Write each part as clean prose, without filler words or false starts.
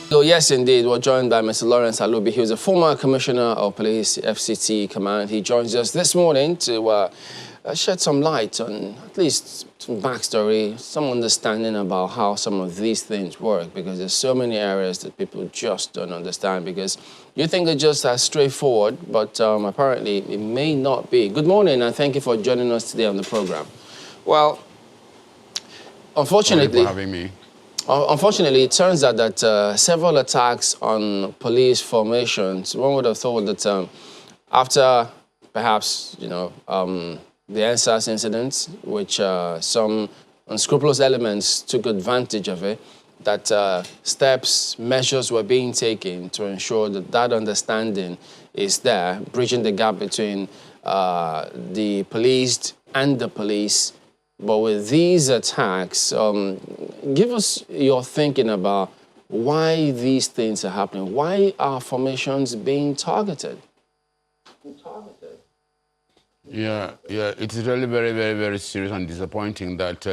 So yes, indeed, we're joined by Mr. Lawrence Alubi. He was a former commissioner of police, FCT Command. He joins us this morning to shed some light on at least some backstory, some understanding about how some of these things work, because there's so many areas that people just don't understand, because you think they're just as straightforward, but apparently it may not be. Good morning, and thank you for joining us today on the program. Well, unfortunately... Thank you for having me. Unfortunately, it turns out that several attacks on police formations, one would have thought that after perhaps, the NSAS incident, which some unscrupulous elements took advantage of it, that measures were being taken to ensure that that understanding is there, bridging the gap between the policed and the police. But with these attacks, give us your thinking about why these things are happening. Why are formations being targeted? Yeah, it is really very, very, very serious and disappointing that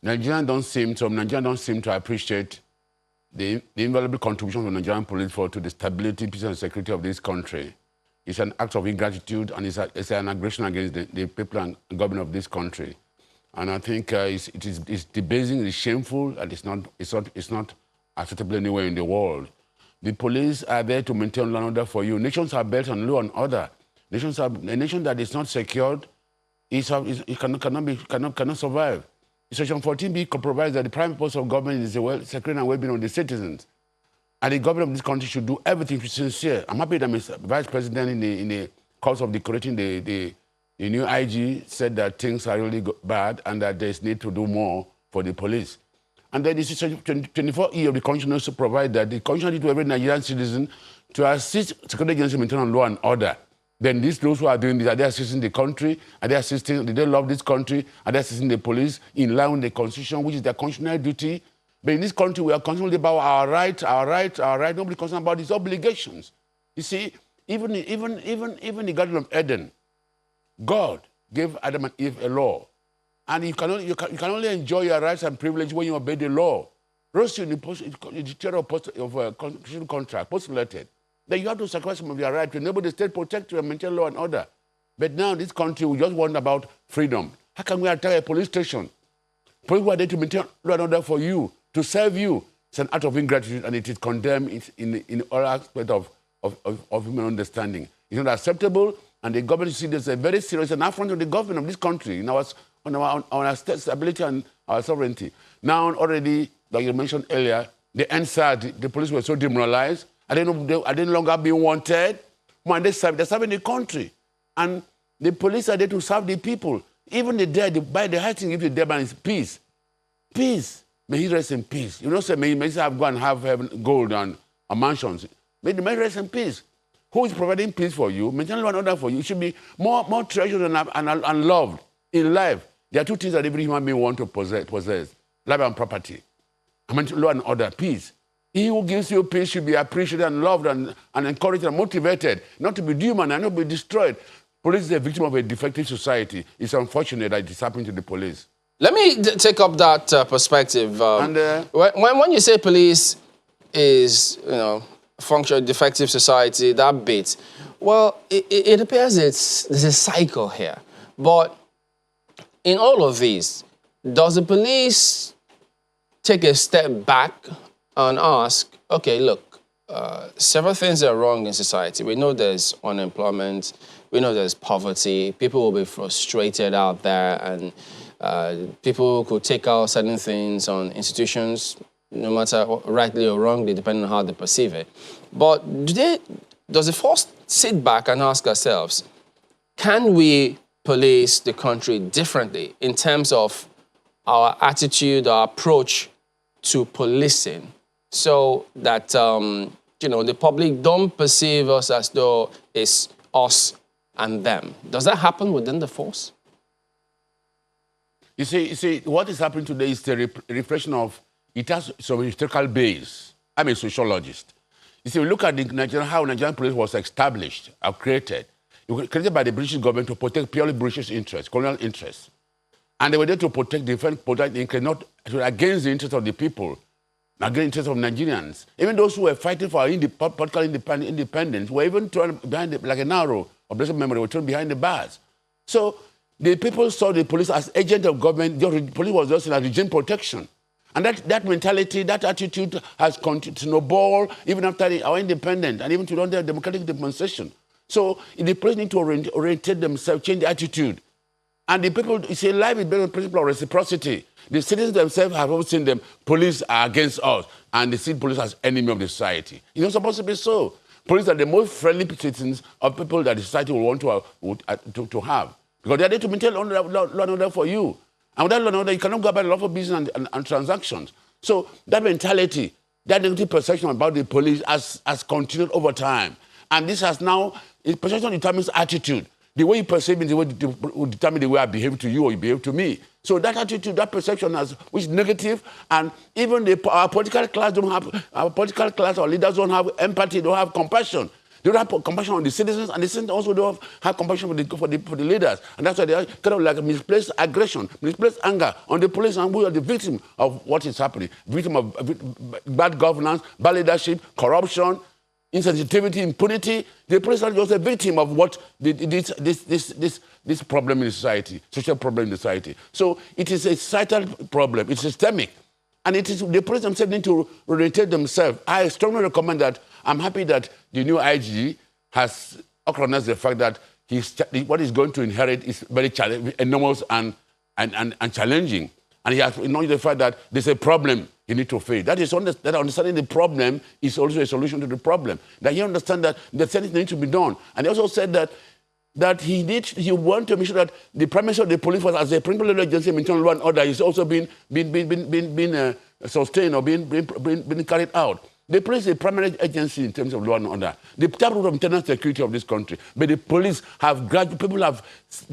Nigerians don't seem to appreciate the invaluable contribution of the Nigerian police force to the stability, peace, and security of this country. It's an act of ingratitude, and it's an aggression against the people and government of this country. And I think it's debasing, it's shameful, and it's not acceptable anywhere in the world. The police are there to maintain law and order for you. Nations are built on law and order. A nation that is not secured cannot survive. Section 14b provides that the prime purpose of government is the security and well-being of the citizens. And the government of this country should do everything to be sincere. I'm happy that Mr. Vice President, in the course of decorating the new IG, said that things are really bad and that there's need to do more for the police. And then this is 24E of the Constitution also provide that the Constitution needs to every Nigerian citizen to assist security agencies to maintain law and order. Then those who are doing this, are they assisting the country? Are they assisting, do they love this country? Are they assisting the police in line with the Constitution, which is their constitutional duty? But in this country, we are concerned about our right. Nobody is concerned about these obligations. You see, even the Garden of Eden, God gave Adam and Eve a law. And you can only enjoy your rights and privileges when you obey the law. Rosie, in the theory of constitutional contract, postulated that you have to sacrifice some of your rights to enable the state protect you and maintain law and order. But now in this country, we just want about freedom. How can we attack a police station? Police who are there to maintain law and order for you, to serve you. It's an act of ingratitude, and it is condemned in all aspects of human understanding. It's not acceptable, and the government sees this as a very serious and affront to the government of this country on our state stability and our sovereignty. Now, already, like you mentioned earlier, the NSAS, the police were so demoralized. Are they no longer being wanted? Man, they're serving the country. And the police are there to serve the people. Even the dead, the highest thing if the dead man is peace. Peace. May he rest in peace. You don't say, may he go and have gold and mansions. May he rest in peace. Who is providing peace for you, maintaining law and order for you? It should be more treasured and loved in life. There are two things that every human being wants to possess: life and property. I mean, law and order, peace. He who gives you peace should be appreciated and loved and encouraged and motivated, not to be demonized and not be destroyed. Police is a victim of a defective society. It's unfortunate that it's happening to the police. Let me take up that perspective. When you say police is, function defective society, that bit, well, it appears there's a cycle here. But in all of these, does the police take a step back and ask, okay, look, several things are wrong in society. We know there's unemployment. We know there's poverty. People will be frustrated out there, and people could take out certain things on institutions, no matter rightly or wrongly, depending on how they perceive it. But does the force sit back and ask ourselves, can we police the country differently in terms of our attitude, our approach to policing, so that, the public don't perceive us as though it's us and them? Does that happen within the force? You see, what is happening today is the reflection of, it has some historical base. I'm a sociologist. You see, we look at how Nigerian police was established or created. It was created by the British government to protect purely British interests, colonial interests. And they were there to protect, defend, protect the interest, not against the interests of the people. against the interests of Nigerians. Even those who were fighting for our political independence were even thrown behind, like a narrow of blessed memory, were thrown behind the bars. So the people saw the police as agent of government. The police was just in a regime protection. And that mentality, that attitude has continued to snowball even after our independence and even to under democratic demonstration. So the police need to orientate themselves, change the attitude. And the people, you see, life is based on the principle of reciprocity. The citizens themselves have always seen them, police are against us, and they see police as enemy of the society. It's not supposed to be so. Police are the most friendly citizens of people that the society will want to have. Because they are there to maintain law and order for you. And without law and order, you cannot go about a lot of business and transactions. So that mentality, that negative perception about the police has continued over time. And this has now, perception determines attitude. The way you perceive me is the way will determine the way I behave to you or you behave to me. So that attitude, that perception, which is negative, and even our political class or leaders don't have empathy, don't have compassion. They don't have compassion on the citizens, and the citizens also don't have compassion for the leaders. And that's why they are kind of like misplaced aggression, misplaced anger on the police, and we are the victim of what is happening. Victim of bad governance, bad leadership, corruption, insensitivity, impunity. The police are just a victim of what this problem in society, social problem in society. So it is a societal problem. It's systemic. And it is the police themselves need to orientate themselves. I strongly recommend that. I'm happy that the new IG has recognized the fact that what he's going to inherit is very enormous and challenging. And he has acknowledged the fact that there's a problem you need to face. That understanding the problem is also a solution to the problem. That he understands that the things need to be done. And he also said that he wants to make sure that the premise of the police force as a principal agency of internal law and order is also being sustained or being carried out. The police is a primary agency in terms of law and order, the type of internal security of this country. But the police people have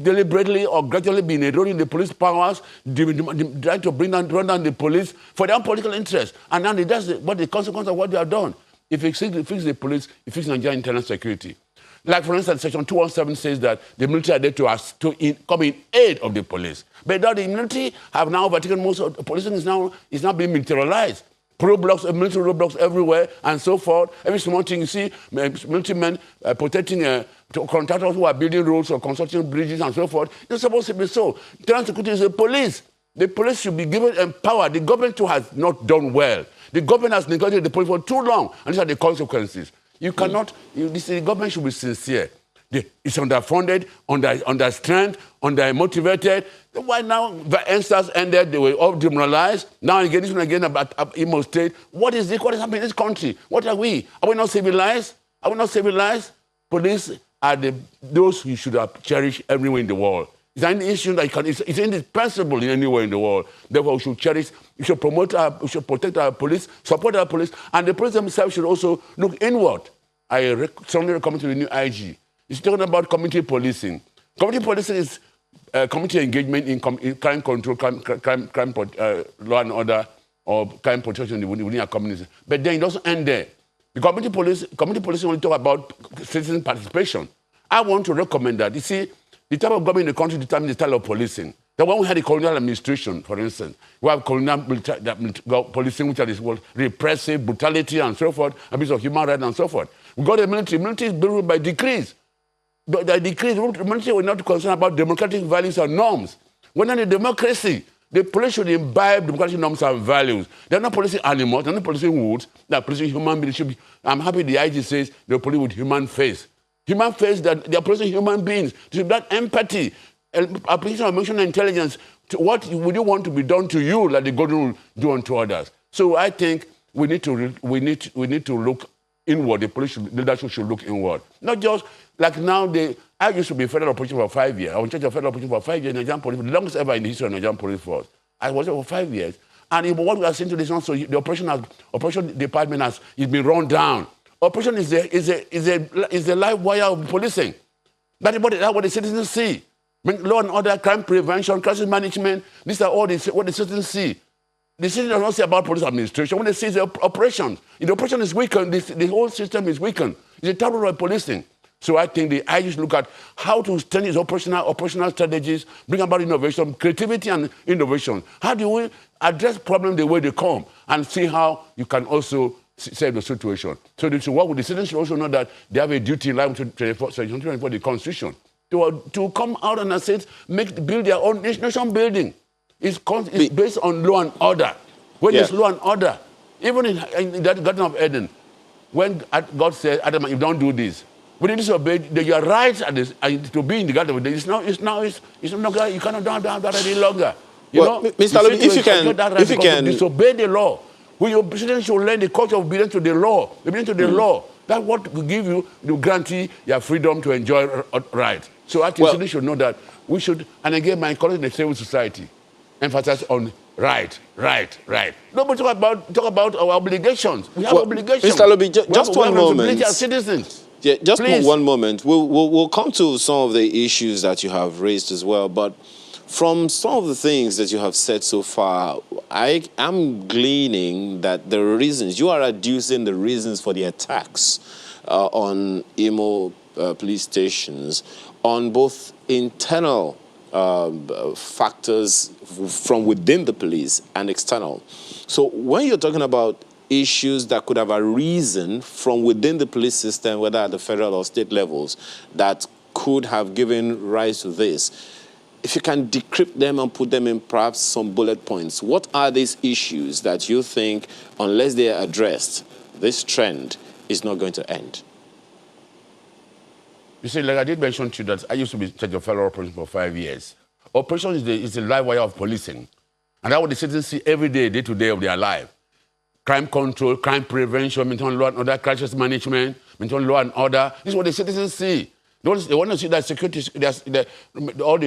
deliberately or gradually been eroding the police powers, trying to run down the police for their own political interests. And now that's what the consequence of what they have done. If you fix the police, you fix Nigerian internal security. Like, for instance, Section 217 says that the military are there to come in aid of the police. But now the military have now overtaken most of the policing is now being militarized. Military roadblocks everywhere, and so forth. Every small thing you see, military men protecting contractors who are building roads or constructing bridges and so forth. It's supposed to be so. Internal security is the police. The police should be given power. The government too has not done well. The government has neglected the police for too long, and these are the consequences. You cannot, the government should be sincere. It's underfunded, understrength, undermotivated. Why now the answers ended, they were all demoralized. Now again about Imo State. What is happening in this country? What are we? Are we not civilized? Are we not civilized? Police are those you should have cherished everywhere in the world. It's an issue that it's indispensable in anywhere in the world. Therefore, we should cherish, we should protect our police, support our police, and the police themselves should also look inward. I strongly recommend to the new IG. It's talking about community policing. Community policing is community engagement in crime control, crime law and order, or crime protection within our communities. But then it doesn't end there. The community policing only talk about citizen participation. I want to recommend that. You see, the type of government in the country determines the style of policing. The one we had the colonial administration, for instance, we have colonial policing, which is repressive, brutality, and so forth, abuse of human rights, and so forth. We got the military. Military is built by decrees. The decrees, the military were not concerned about democratic values and norms. When in a democracy, the police should imbibe democratic norms and values. They're not policing animals, they're not policing woods, they're policing human beings. I'm happy the IG says they're policing with human face. Human face, that they're policing human beings. To that empathy, application of emotional intelligence to what would you want to be done to you like the God will do unto others. So I think we need to look inward. The police leadership should look inward. Not just like now. I used to be federal operations for 5 years. I was in charge of federal operations for 5 years in Nigerian police, the longest ever in the history of Nigerian police force. I was there for 5 years. And what we are saying to this also, the operation department has been run down. Operation is the live wire of policing. That's what the citizens see. Law and order, crime prevention, crisis management, these are all what the citizens see. The citizens do not say about police administration. When they see the operations, if the operation is weakened, the whole system is weakened. It's a terrible of policing. So I think the IG should look at how to strengthen its operational strategies, bring about innovation, creativity and innovation. How do we address problems the way they come and see how you can also save the situation? So they should work with the citizens should also know that they have a duty in line with 24 the Constitution to come out and say, build their own nation building. It's based on law and order. When there's law and order, even in that Garden of Eden, when God said, Adam, you don't do this, when you disobey, your rights to be in the Garden of Eden, it's no longer, you cannot do that any longer. You know, Mr. Alobi, if you can disobey the law, when your president should learn the culture of obedience to the law, obedience to the law, that's what will give you, will guarantee your freedom to enjoy rights. So I think citizens should know that we should, and again, my colleagues in the civil society, emphasize on right. Nobody talk about our obligations. We have obligations. Mr. Alobi, just one moment. As citizens. Yeah, just one moment. We'll come to some of the issues that you have raised as well, but from some of the things that you have said so far, I am gleaning that the reasons, you are adducing the reasons for the attacks on Imo police stations on both internal factors from within the police and external. So when you're talking about issues that could have arisen from within the police system, whether at the federal or state levels, that could have given rise to this, if you can decrypt them and put them in perhaps some bullet points, what are these issues that you think, unless they are addressed, this trend is not going to end? You see, like I did mention to you that I used to be in charge of federal operations for 5 years. Operation is the live wire of policing. And that's what the citizens see every day, day to day of their life. Crime control, crime prevention, maintain law and order, crisis management, maintain law and order. This is what the citizens see. They want to see that security, all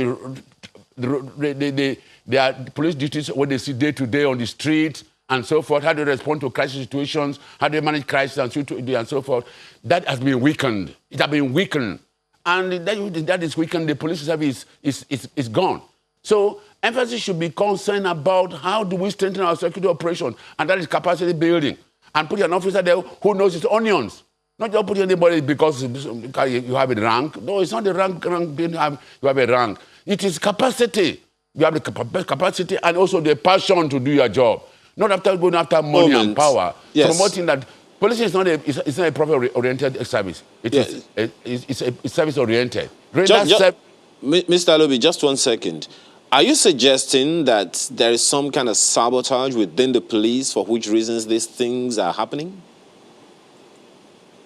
their police duties, what they see day to day on the street and so forth, how they respond to crisis situations, how they manage crisis and so forth. That has been weakened. It has been weakened. And that is weakened. The police service is gone. So emphasis should be concerned about how do we strengthen our security operation, and that is capacity building. And put an officer there who knows his onions. Not just put anybody because you have a rank. No, it's not the rank you have a rank. It is capacity. You have the capacity and also the passion to do your job. Not after going after money and power. Yes. Promoting that. Policing is not a profit-oriented service. It's service-oriented. Mr. Alobi, just 1 second. Are you suggesting that there is some kind of sabotage within the police for which reasons these things are happening?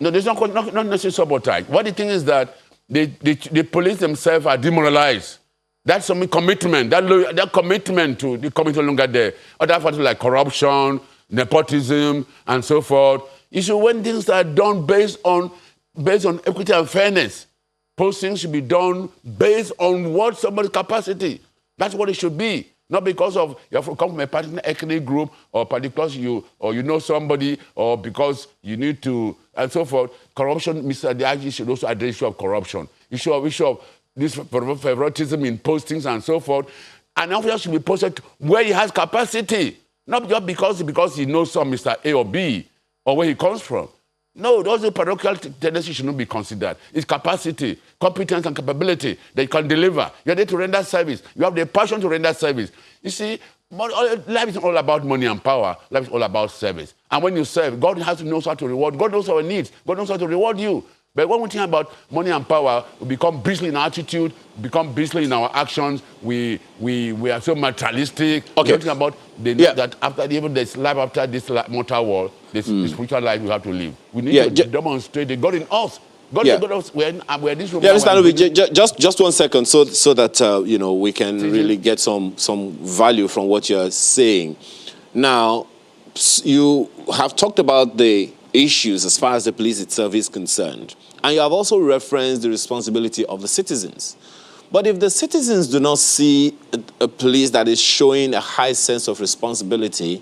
No, there's not necessarily sabotage. What the thing is that the police themselves are demoralized. That's some commitment. That commitment to the commitment no longer there. Other factors like corruption, nepotism, and so forth. You see, when things are done based on equity and fairness, postings should be done based on what somebody's capacity. That's what it should be. Not because of you have come from a particular ethnic group or because you know somebody or because you need to and so forth. Corruption, Mr. Diagi should also address the issue of corruption. Issue of this favoritism in postings and so forth. An officer should be posted where he has capacity, not just because he knows some Mr. A or B or where he comes from. No, those parochial tendencies should not be considered. It's capacity, competence, and capability that you can deliver. You're there to render service. You have the passion to render service. You see, life is all about money and power. Life is all about service. And when you serve, God has to know how to reward. God knows our needs. God knows how to reward you. But when we think about money and power, we become bristly in our attitude, become bristly in our actions. We are so materialistic. Okay. We think about that after even there's life after this mortal world, this spiritual life we have to live. We need to demonstrate the God in us. God in us. We're this room. Yeah, Mr. Alobi, just 1 second, so that we can really get some value from what you're saying. Now, you have talked about the issues as far as the police itself is concerned. And you have also referenced the responsibility of the citizens. But if the citizens do not see a police that is showing a high sense of responsibility,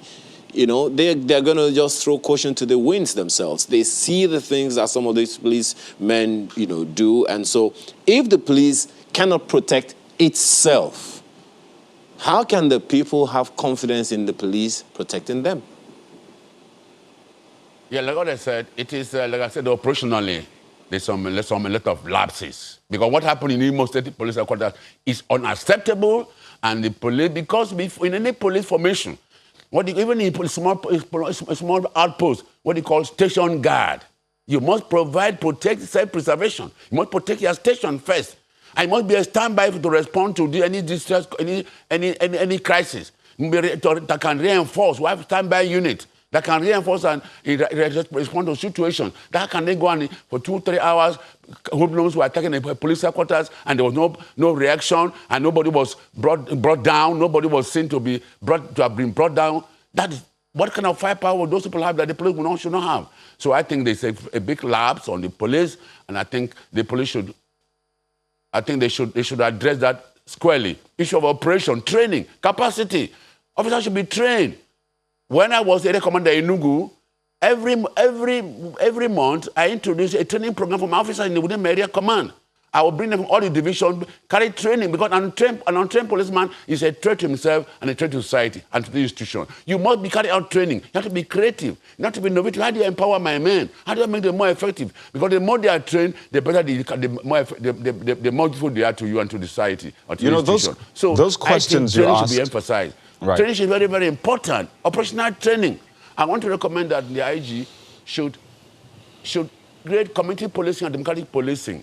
they're going to just throw caution to the winds themselves. They see the things that some of these policemen, do. And so if the police cannot protect itself, how can the people have confidence in the police protecting them? Yeah, like what I said, it is, like I said, operationally. there's a lot of lapses. Because what happened in Imo State Police Headquarters is unacceptable, and the police, because in any police formation, even in a small outpost, what they call station guard, you must protect self-preservation. You must protect your station first. And you must be a standby to respond to any distress, any crisis. That can reinforce. We have standby unit that can reinforce and respond to situations. That can then go on for 2-3 hours. Hoodlums were attacking the police headquarters, and there was no reaction, and nobody was brought down. Nobody was seen to have been brought down. That is what kind of firepower those people have that the police should not have. So I think there's a big lapse on the police, and I think the police should. I think they should address that squarely. Issue of operation, training, capacity. Officers should be trained. When I was area commander in Enugu, every month I introduced a training program for my officers in the within my area command. I will bring them from all the divisions, carry training, because an untrained policeman is a threat to himself and a threat to society and to the institution. You must be carrying out training. You have to be creative. You have to be innovative. How do you empower my men? How do I make them more effective? Because the more they are trained, the better the more useful they are to you and to the society or to the institution. So those questions you asked should be emphasized. Right. Training is very, very important. Operational training. I want to recommend that the IG should create community policing and democratic policing.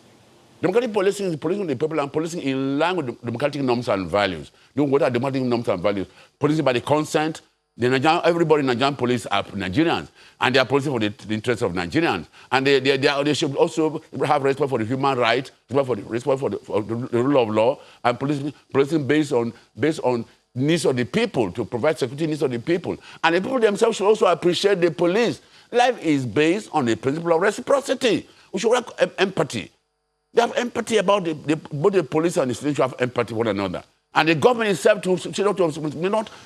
Democratic policing is policing of the people and policing in line with democratic norms and values. What are democratic norms and values? Policing by the consent. Everybody in Nigerian police are Nigerians, and they are policing for the interests of Nigerians. And they should also have respect for the human rights, respect for the rule of law, and policing based on needs of the people, to provide security needs of the people. And the people themselves should also appreciate the police. Life is based on the principle of reciprocity. We should have empathy. They have empathy about both the police and the citizens have empathy for one another. And the government itself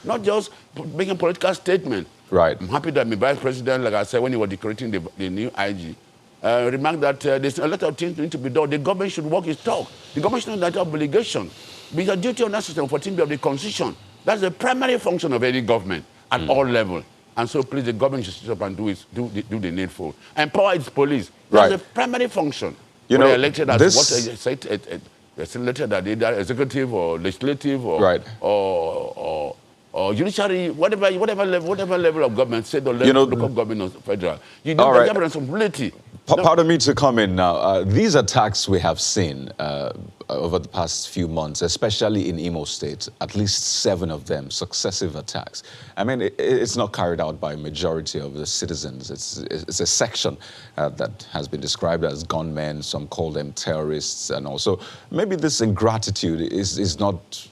not just making political statements. Right. I'm happy that my vice president, like I said, when he was decorating the new IG, remarked that there's a lot of things need to be done. The government should walk its talk. The government should not have obligation. Because duty on that system 14B of the Constitution, that's the primary function of any government at all levels. And so, please, the government should sit up and do the needful. Empower its police. That's the primary function. You know, elected as elected as either executive or legislative or judiciary, whatever level of government, state or local government or federal. You know, have responsibility. Pardon me to come in now. These attacks we have seen over the past few months, especially in Imo State, at least 7 of them, successive attacks. I mean, it's not carried out by a majority of the citizens. It's a section that has been described as gunmen. Some call them terrorists, and also maybe this ingratitude is not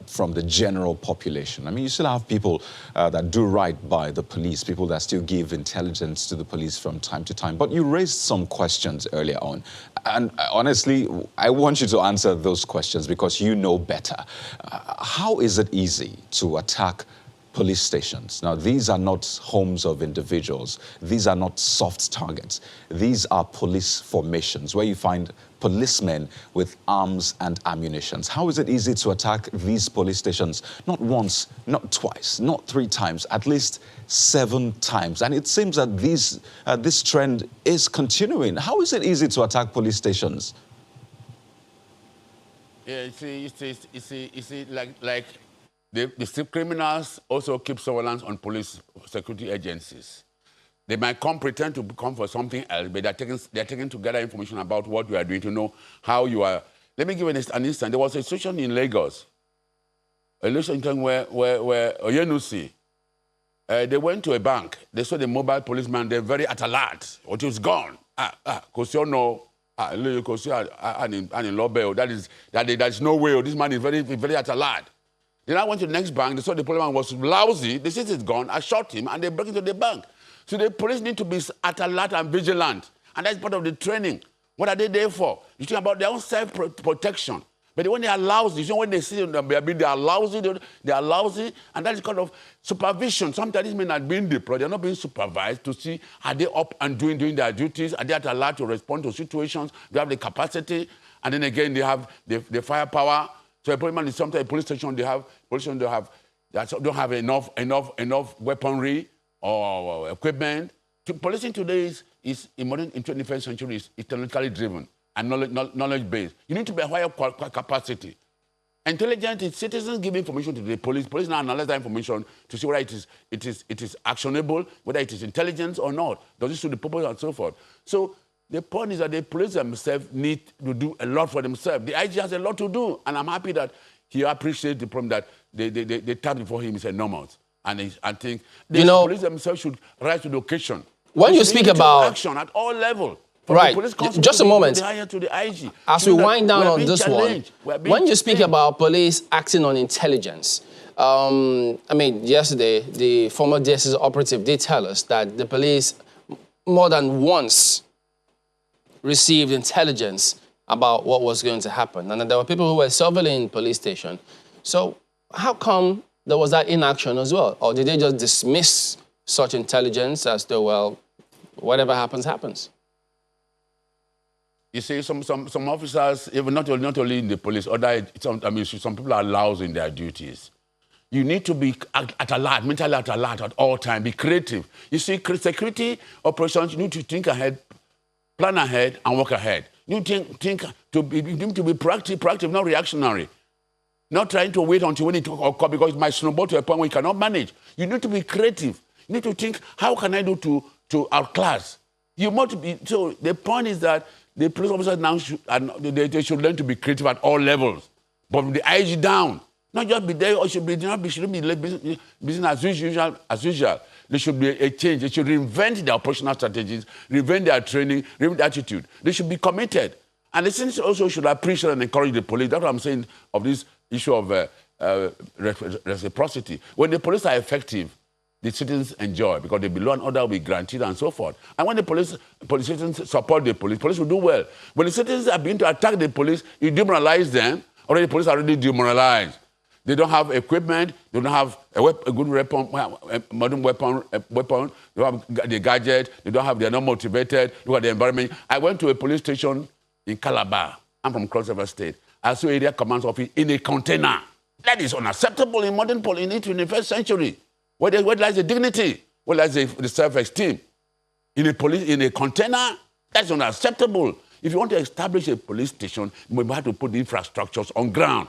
from the general population. I mean, you still have people that do right by the police, people that still give intelligence to the police from time to time. But you raised some questions earlier on. And honestly, I want you to answer those questions because you know better. How is it easy to attack police stations? Now, these are not homes of individuals. These are not soft targets. These are police formations where you find policemen with arms and ammunition. How is it easy to attack these police stations? Not once, not twice, not 3 times, at least 7 times. And it seems that this trend is continuing. How is it easy to attack police stations? Yeah, you see, like the criminals also keep surveillance on police security agencies. They might pretend to come for something else, but they're taking to gather information about what you are doing, to know how you are. Let me give you an instance. There was a situation in Lagos, where Oyenusi, they went to a bank. They saw the mobile policeman. They're very at alert. What is gone? There's no way. This man is very, very at alert. Then I went to the next bank. They saw the policeman was lousy. They said he's gone. I shot him, and they broke into the bank. So the police need to be at alert and vigilant. And that's part of the training. What are they there for? You think about their own self-protection. But when they are lousy, you know, when they see them, they are lousy, and that is kind of supervision. Sometimes these men are being deployed. They're not being supervised to see, are they up and doing their duties? Are they at alert to respond to situations? They have the capacity. And then again, they have the firepower. So sometimes a police station, don't have enough weaponry or equipment. Policing today is in 21st century is technologically driven and knowledge-based. You need to be a higher capacity. Intelligence is citizens give information to the police. Police now analyze that information to see whether it is actionable, whether it is intelligence or not. Does it suit the purpose and so forth. So the point is that the police themselves need to do a lot for themselves. The IG has a lot to do, and I'm happy that he appreciates the problem that they tapped before him is enormous. And I think the police themselves should rise to the occasion. When you speak about action at all levels. Right, just a moment. To the IG. As we wind down on this one, when you speak about police acting on intelligence, I mean, yesterday, the former DSS operative did tell us that the police more than once received intelligence about what was going to happen. And there were people who were surveilling police station. So how come there was that inaction as well? Or did they just dismiss such intelligence as though, well, whatever happens, happens? You see, some officers, even not only in the police, some people are lousy in their duties. You need to be at alert, mentally at alert at all times, be creative. You see, security operations, you need to think ahead, plan ahead, and work ahead. You need to be proactive, not reactionary. Not trying to wait until when it occurs because it might snowball to a point where you cannot manage. You need to be creative. You need to think, how can I do to outclass? You must be, so the point is that the police officers now they should learn to be creative at all levels. But with the IG down, not just be there, or shouldn't be business as usual. There should be a change. They should reinvent their operational strategies, reinvent their training, reinvent their attitude. They should be committed. And the citizens also should appreciate and encourage the police. That's what I'm saying of this issue of reciprocity. When the police are effective, the citizens enjoy because the law and order will be granted and so forth. And when the citizens support the police will do well. When the citizens are beginning to attack the police, you demoralize them. Already the police are already demoralized. They don't have equipment. They don't have a good weapon, modern weapon. They don't have the gadget. They're not motivated. Look at the environment. I went to a police station in Calabar. I'm from Cross River State. I saw area command office in a container. That is unacceptable in modern police in the 21st century. Where lies the dignity? Where lies the self-esteem? In a container? That's unacceptable. If you want to establish a police station, you have to put the infrastructures on ground.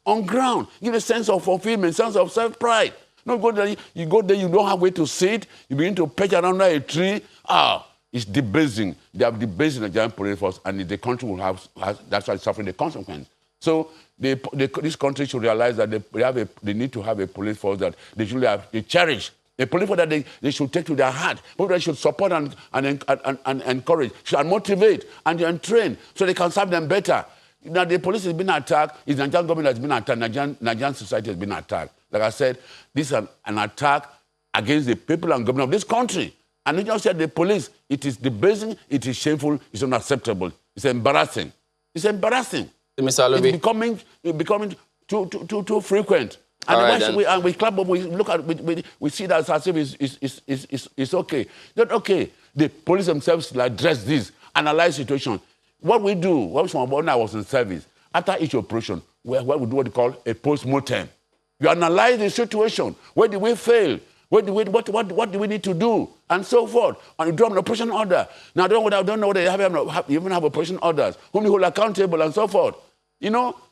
On ground. Give a sense of fulfillment, sense of self-pride. You go there, you don't have where to sit. You begin to perch around a tree. It's debasing. They have debased the Nigerian police force, and the country will have that's why it's suffering the consequence. So this country should realize that they need to have a police force that they cherish. A police force that they should take to their heart. People that should support and encourage, should motivate and train so they can serve them better. Now the police has been attacked. It's the Nigerian government has been attacked. Nigerian society has been attacked. Like I said, this is an attack against the people and government of this country. And you just said the police, it is debasing, it is shameful, it's unacceptable. It's embarrassing. It's embarrassing. Mr. Alobi. It's becoming too frequent. And we clap up, we look at we see that as if it's okay. Not okay. The police themselves address this, analyze situation. What we do, when I was in service, after each operation, we do what we call a post-mortem. You analyze the situation. Where did we fail? What do we need to do? And so forth. And you draw an operation order. Now, I don't know whether you even have operation orders, whom you hold accountable and so forth.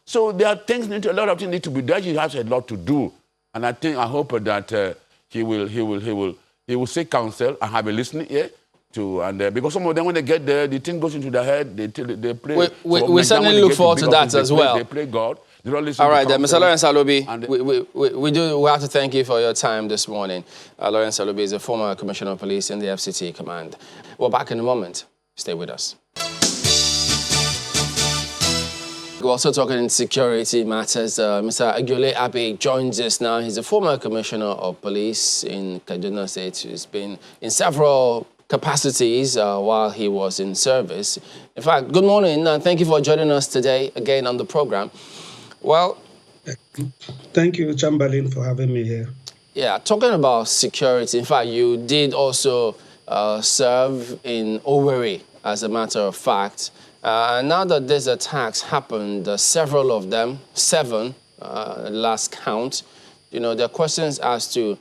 So there are a lot of things need to be done. He has a lot to do. And I hope that he will seek counsel and have a listening ear because some of them, when they get there, the thing goes into their head, they play. We certainly look forward to that as well. They play God. All right, then, Mr. Lawrence Alobi, we have to thank you for your time this morning. Lawrence Alobi is a former Commissioner of Police in the FCT Command. We're back in a moment. Stay with us. We're also talking security matters. Mr. Agiole Abe joins us now. He's a former Commissioner of Police in Kaduna State. He's been in several capacities while he was in service. In fact, good morning, and thank you for joining us today again on the program. Well, thank you, Chamberlain, for having me here. Yeah, talking about security, in fact, you did also serve in Owerri, as a matter of fact. Now that these attacks happened, several of them, 7, last count, there are questions as to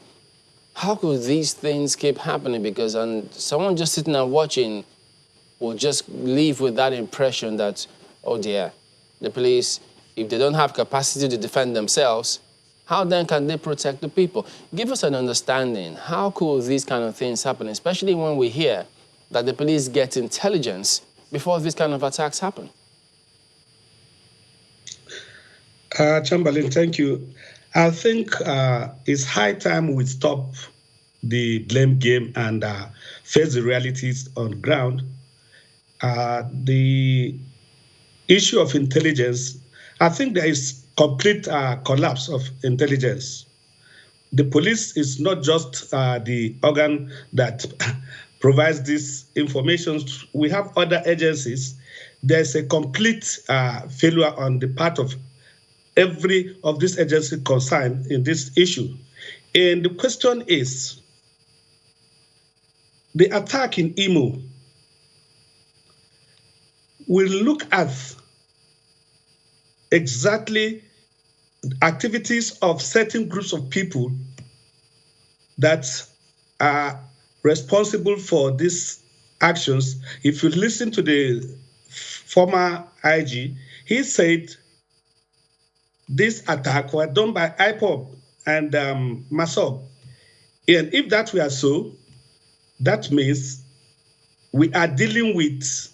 how could these things keep happening? Because someone just sitting and watching will just leave with that impression that, oh dear, the police, if they don't have capacity to defend themselves, how then can they protect the people? Give us an understanding. How could these kind of things happen, especially when we hear that the police get intelligence before these kind of attacks happen? Chamberlain, thank you. I think it's high time we stop the blame game and face the realities on ground. The issue of intelligence, I think there is complete collapse of intelligence. The police is not just the organ that provides this information. We have other agencies. There's a complete failure on the part of every of these agencies concerned in this issue. And the question is, the attack in Imo will look at exactly activities of certain groups of people that are responsible for these actions. If you listen to the former IG, he said this attack was done by IPOB and MASOB. And if that were so, that means we are dealing with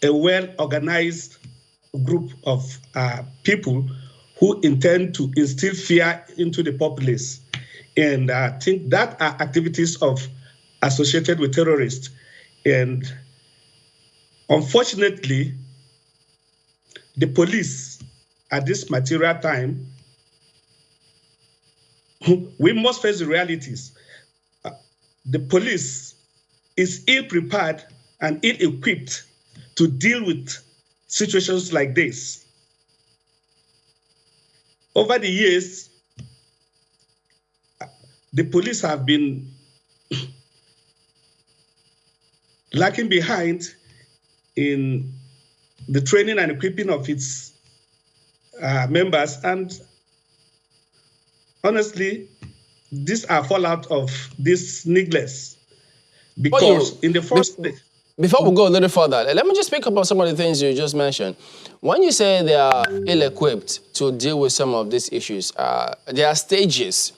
a well-organized group of people who intend to instill fear into the populace. And I think that are activities associated with terrorists. And unfortunately, the police at this material time, we must face the realities. The police is ill-prepared and ill-equipped to deal with situations like this. Over the years, the police have been lacking behind in the training and equipping of its members. And honestly, these are fallout of this neglect. Because in the first place, before we go a little further, let me just pick up on some of the things you just mentioned. When you say they are ill-equipped to deal with some of these issues, there are stages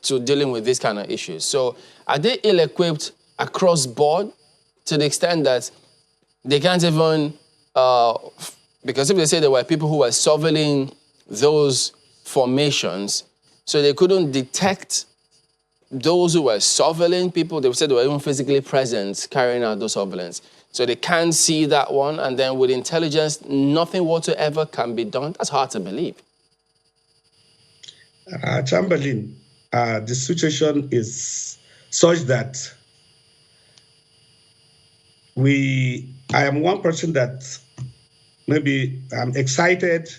to dealing with these kind of issues. So are they ill-equipped across board to the extent that they can't even, because if they say there were people who were surveilling those formations, so they couldn't detect those who were surveilling people, they said they were even physically present carrying out those surveillance. So they can't see that one, and then with intelligence, nothing whatsoever can be done. That's hard to believe. Chamberlain, the situation is such that I am one person that maybe I'm excited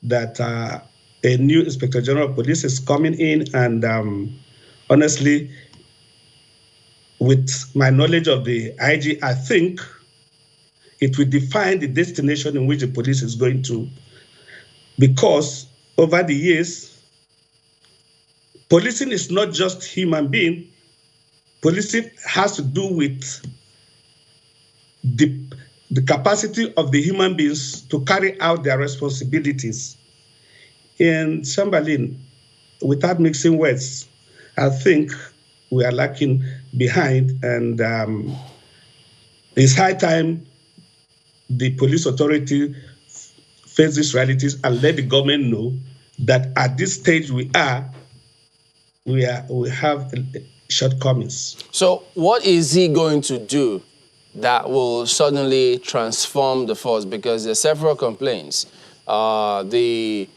that a new Inspector General of Police is coming in, and honestly, with my knowledge of the IG, I think it will define the destination in which the police is going to. Because over the years, policing is not just human being. Policing has to do with the capacity of the human beings to carry out their responsibilities. And Chamberlain, without mixing words, I think we are lacking behind, and it's high time the police authority face these realities and let the government know that at this stage we have shortcomings. So what is he going to do that will suddenly transform the force? Because there are several complaints. What do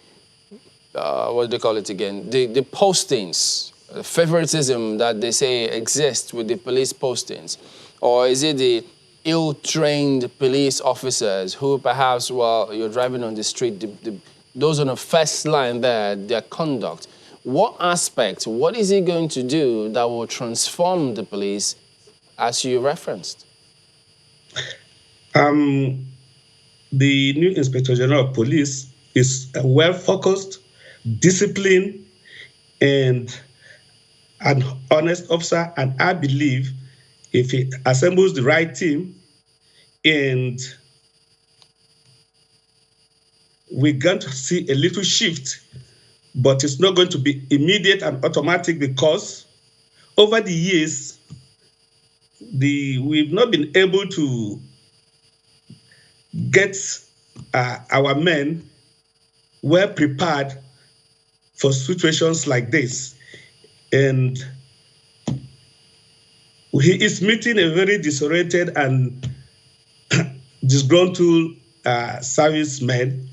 they call it again? The postings, favoritism that they say exists with the police postings. Or is it the ill-trained police officers who perhaps while you're driving on the street, those on the first line there, their conduct? What aspect, what is he going to do that will transform the police as you referenced? The new Inspector General of Police is well-focused, disciplined, and an honest officer, and I believe if he assembles the right team, and we're going to see a little shift, but it's not going to be immediate and automatic, because over the years, we've not been able to get our men well prepared for situations like this. And he is meeting a very disoriented and disgruntled serviceman.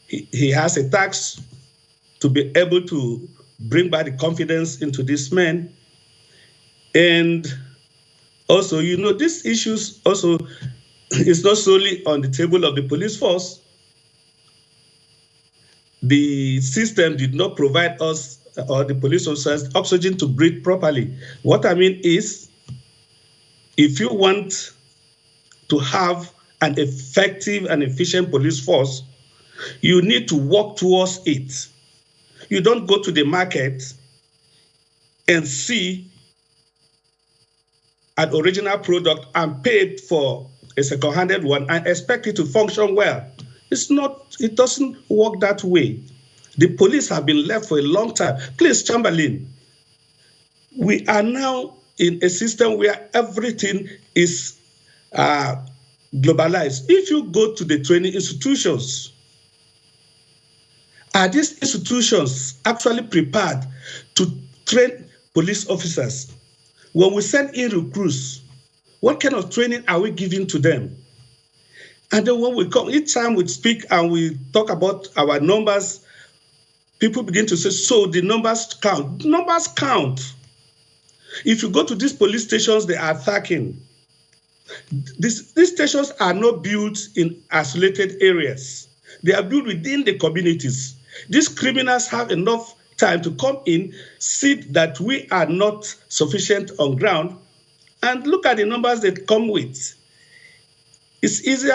He has a task to be able to bring back the confidence into this man. And also, these issues also is not solely on the table of the police force. The system did not provide us or the police officers oxygen to breathe properly. What I mean is, if you want to have an effective and efficient police force, you need to work towards it. You don't go to the market and see an original product and pay for a second-handed one and expect it to function well. It doesn't work that way. The police have been left for a long time. Please, Chamberlain, we are now in a system where everything is globalized. If you go to the training institutions, are these institutions actually prepared to train police officers? When we send in recruits, what kind of training are we giving to them? And then when we come, each time we speak and we talk about our numbers, people begin to say, so the numbers count. Numbers count. If you go to these police stations they are attacking, these stations are not built in isolated areas. They are built within the communities. These criminals have enough time to come in, see that we are not sufficient on ground, and look at the numbers they come with. It's easy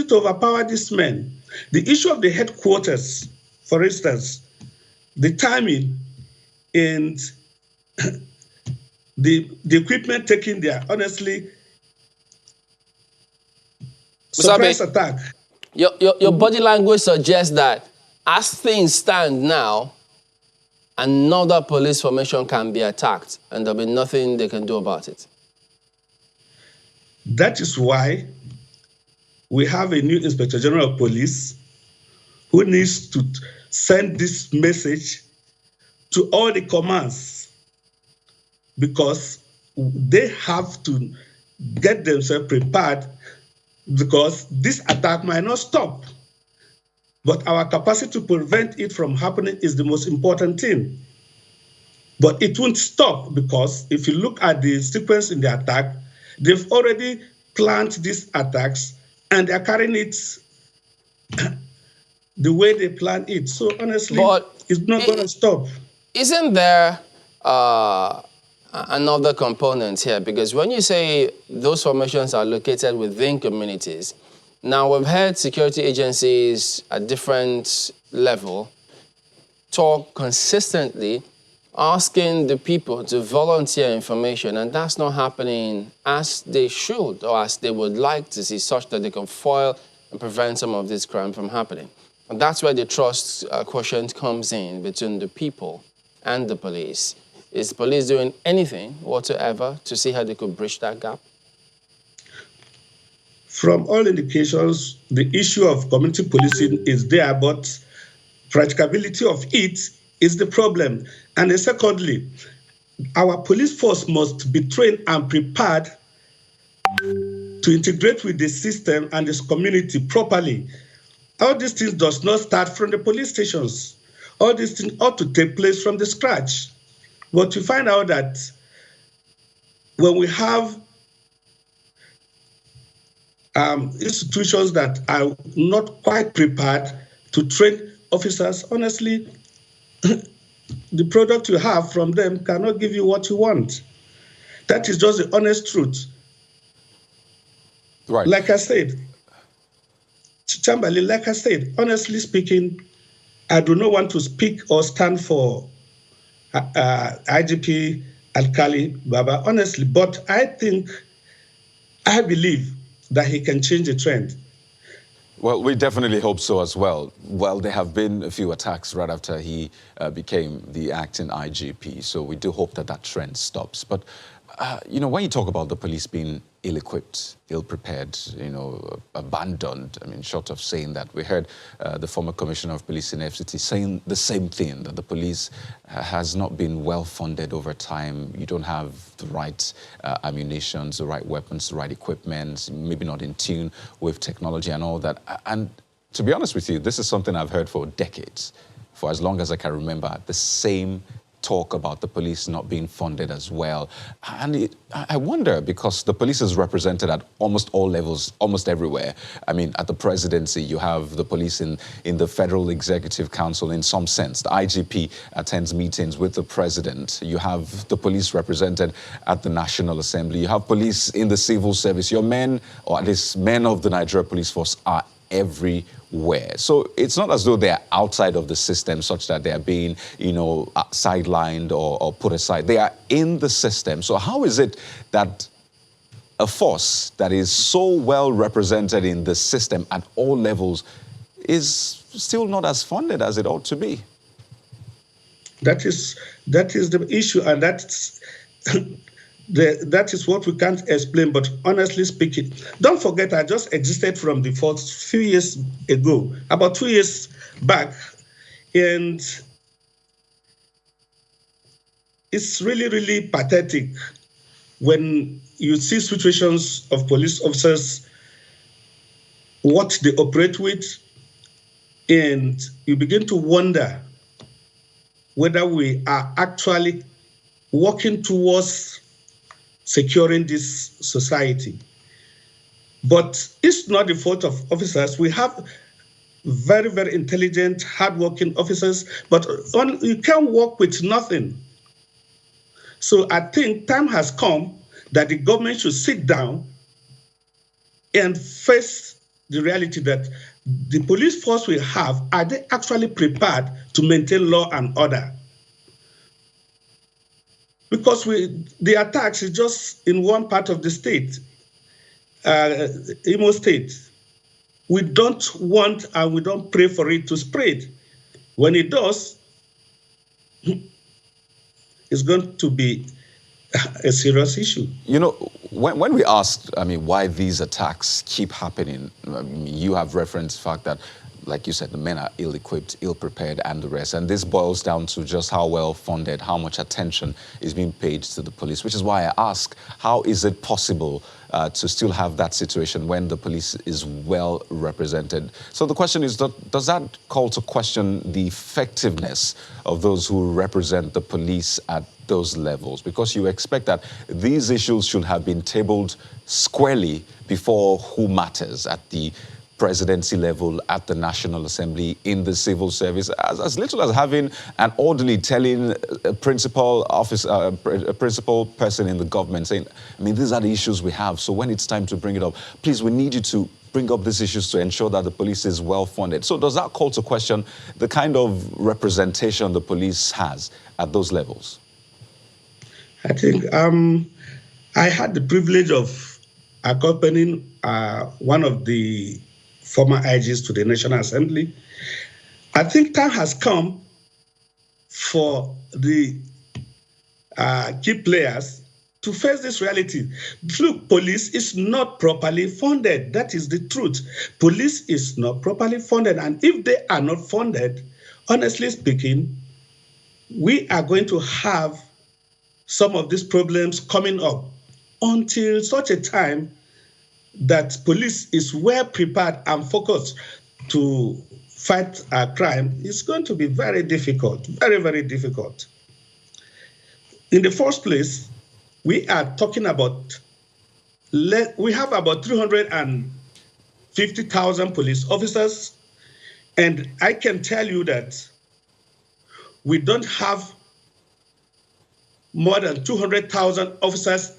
to overpower these men. The issue of the headquarters, for instance, the timing and the equipment taken there, honestly, surprise attack. Your body language suggests that as things stand now, another police formation can be attacked and there'll be nothing they can do about it. That is why we have a new Inspector General of Police who needs to send this message to all the commands, because they have to get themselves prepared, because this attack might not stop. But our capacity to prevent it from happening is the most important thing. But it won't stop, because if you look at the sequence in the attack, they've already planned these attacks and they're carrying it the way they plan it. So honestly, it's not going to stop. Isn't there another component here? Because when you say those formations are located within communities, now we've heard security agencies at different level talk consistently asking the people to volunteer information, and that's not happening as they should or as they would like to see, such that they can foil and prevent some of this crime from happening. And that's where the trust quotient comes in between the people and the police. Is the police doing anything whatsoever to see how they could bridge that gap? From all indications, the issue of community policing is there, but practicability of it is the problem. And then secondly, our police force must be trained and prepared to integrate with the system and this community properly. All these things does not start from the police stations. All these things ought to take place from the scratch. But we find out that when we have institutions that are not quite prepared to train officers, honestly, the product you have from them cannot give you what you want. That is just the honest truth. Right. Like I said, Chamberlain, like I said, honestly speaking, I do not want to speak or stand for IGP Alkali Baba, honestly. But I believe that he can change the trend. Well, we definitely hope so as well. Well, there have been a few attacks right after he became the acting IGP, so we do hope that that trend stops. But, when you talk about the police being ill-equipped, ill-prepared, abandoned, short of saying that, we heard the former commissioner of police in FCT saying the same thing, that the police has not been well-funded over time. You don't have the right ammunition, the right weapons, the right equipment, maybe not in tune with technology and all that. And to be honest with you, this is something I've heard for decades, for as long as I can remember, the same talk about the police not being funded as well. And I wonder, because the police is represented at almost all levels, almost everywhere. At the presidency, you have the police in the Federal Executive Council in some sense. The IGP attends meetings with the president. You have the police represented at the National Assembly. You have police in the civil service. Your men, or at least men of the Nigeria Police Force, are everywhere. So it's not as though they're outside of the system such that they're being, sidelined or put aside. They are in the system. So how is it that a force that is so well represented in the system at all levels is still not as funded as it ought to be? That is the issue, and that's that is what we can't explain. But honestly speaking, don't forget, I just existed from the force a few years ago, about 2 years back, and it's really, really pathetic when you see situations of police officers, what they operate with, and you begin to wonder whether we are actually working towards securing this society. But it's not the fault of officers. We have very, very intelligent, hardworking officers, but you can't work with nothing. So I think time has come that the government should sit down and face the reality that the police force we have, are they actually prepared to maintain law and order? Because the attacks is just in one part of the state, Imo State. We don't want and we don't pray for it to spread. When it does, it's going to be a serious issue. When we asked, why these attacks keep happening, you have referenced the fact that, like you said, the men are ill-equipped, ill-prepared, and the rest. And this boils down to just how well-funded, how much attention is being paid to the police, which is why I ask, how is it possible to still have that situation when the police is well represented? So the question is, does that call to question the effectiveness of those who represent the police at those levels? Because you expect that these issues should have been tabled squarely before who matters at the presidency level, at the National Assembly, in the civil service, as little as having an orderly telling a principal person in the government saying, these are the issues we have, so when it's time to bring it up, please, we need you to bring up these issues to ensure that the police is well funded. So does that call to question the kind of representation the police has at those levels? I think I had the privilege of accompanying one of the former IGs to the National Assembly. I think time has come for the key players to face this reality. Look, police is not properly funded. That is the truth. Police is not properly funded. And if they are not funded, honestly speaking, we are going to have some of these problems coming up until such a time that police is well prepared and focused to fight crime. It's going to be very difficult, very, very difficult. In the first place, we are talking about, we have about 350,000 police officers, and I can tell you that we don't have more than 200,000 officers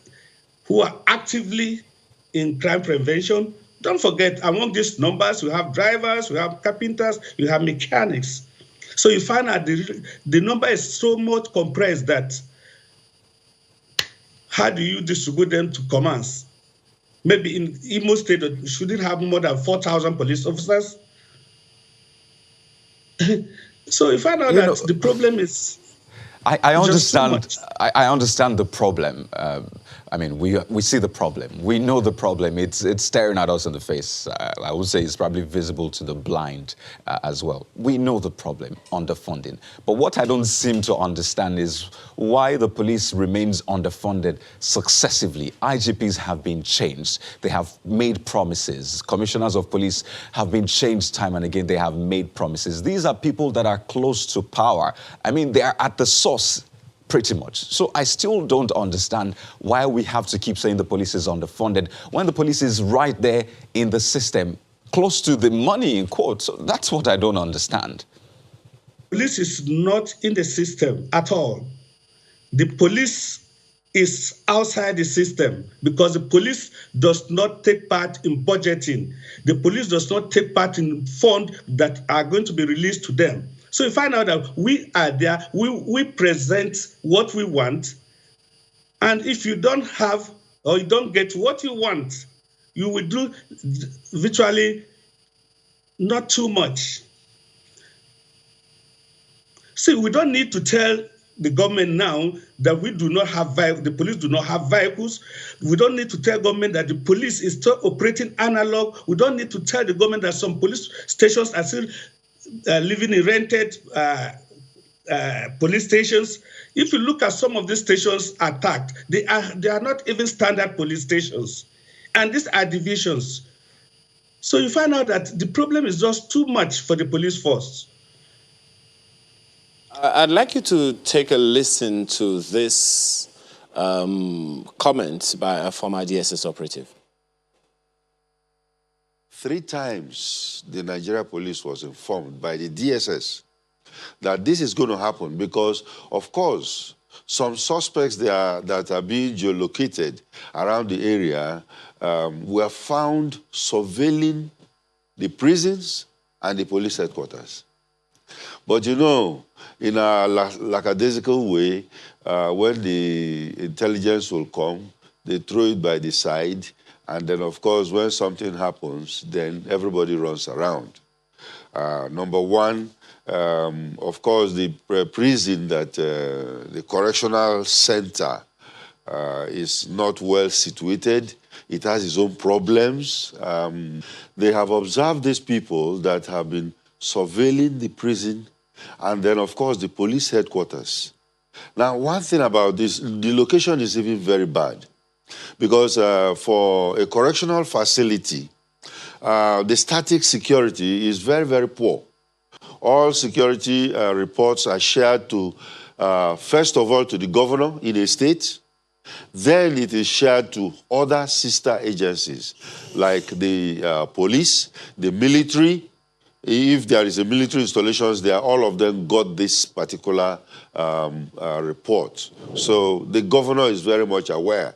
who are actively in crime prevention. Don't forget, among these numbers, we have drivers, we have carpenters, we have mechanics. So you find out the number is so much compressed that how do you distribute them to commands? Maybe in Imo State, you shouldn't have more than 4,000 police officers. So you find out that the problem is. I understand. I understand the problem. I mean, we see the problem. We know the problem. It's staring at us in the face. I would say it's probably visible to the blind as well. We know the problem, underfunding. But what I don't seem to understand is why the police remains underfunded successively. IGPs have been changed. They have made promises. Commissioners of police have been changed time and again. They have made promises. These are people that are close to power. I mean, they are at the source. Pretty much. So I still don't understand why we have to keep saying the police is underfunded when the police is right there in the system, close to the money in quotes. So that's what I don't understand. Police is not in the system at all. The police is outside the system because the police does not take part in budgeting. The police does not take part in funds that are going to be released to them. So you find out that we are there, we present what we want, and if you don't have or you don't get what you want, you will do virtually not too much. See, we don't need to tell the government now that we do not have the police do not have vehicles. We don't need to tell government that the police is still operating analog. We don't need to tell the government that some police stations are still living in rented police stations. If you look at some of these stations attacked, they are not even standard police stations. And these are divisions. So you find out that the problem is just too much for the police force. I'd like you to take a listen to this comment by a former DSS operative. 3 times the Nigeria police was informed by the DSS that this is going to happen because, of course, some suspects that are being geolocated around the area were found surveilling the prisons and the police headquarters. But you know, in a lackadaisical way, when the intelligence will come, they throw it by the side. And then, of course, when something happens, then everybody runs around. Number one, of course, the prison that the correctional center is not well situated. It has its own problems. They have observed these people that have been surveilling the prison and then, of course, the police headquarters. Now, one thing about this, the location is even very bad. Because for a correctional facility, the static security is very, very poor. All security reports are shared to, first of all, to the governor in a state. Then it is shared to other sister agencies, like the police, the military. If there is a military installations there, all of them got this particular report. So the governor is very much aware.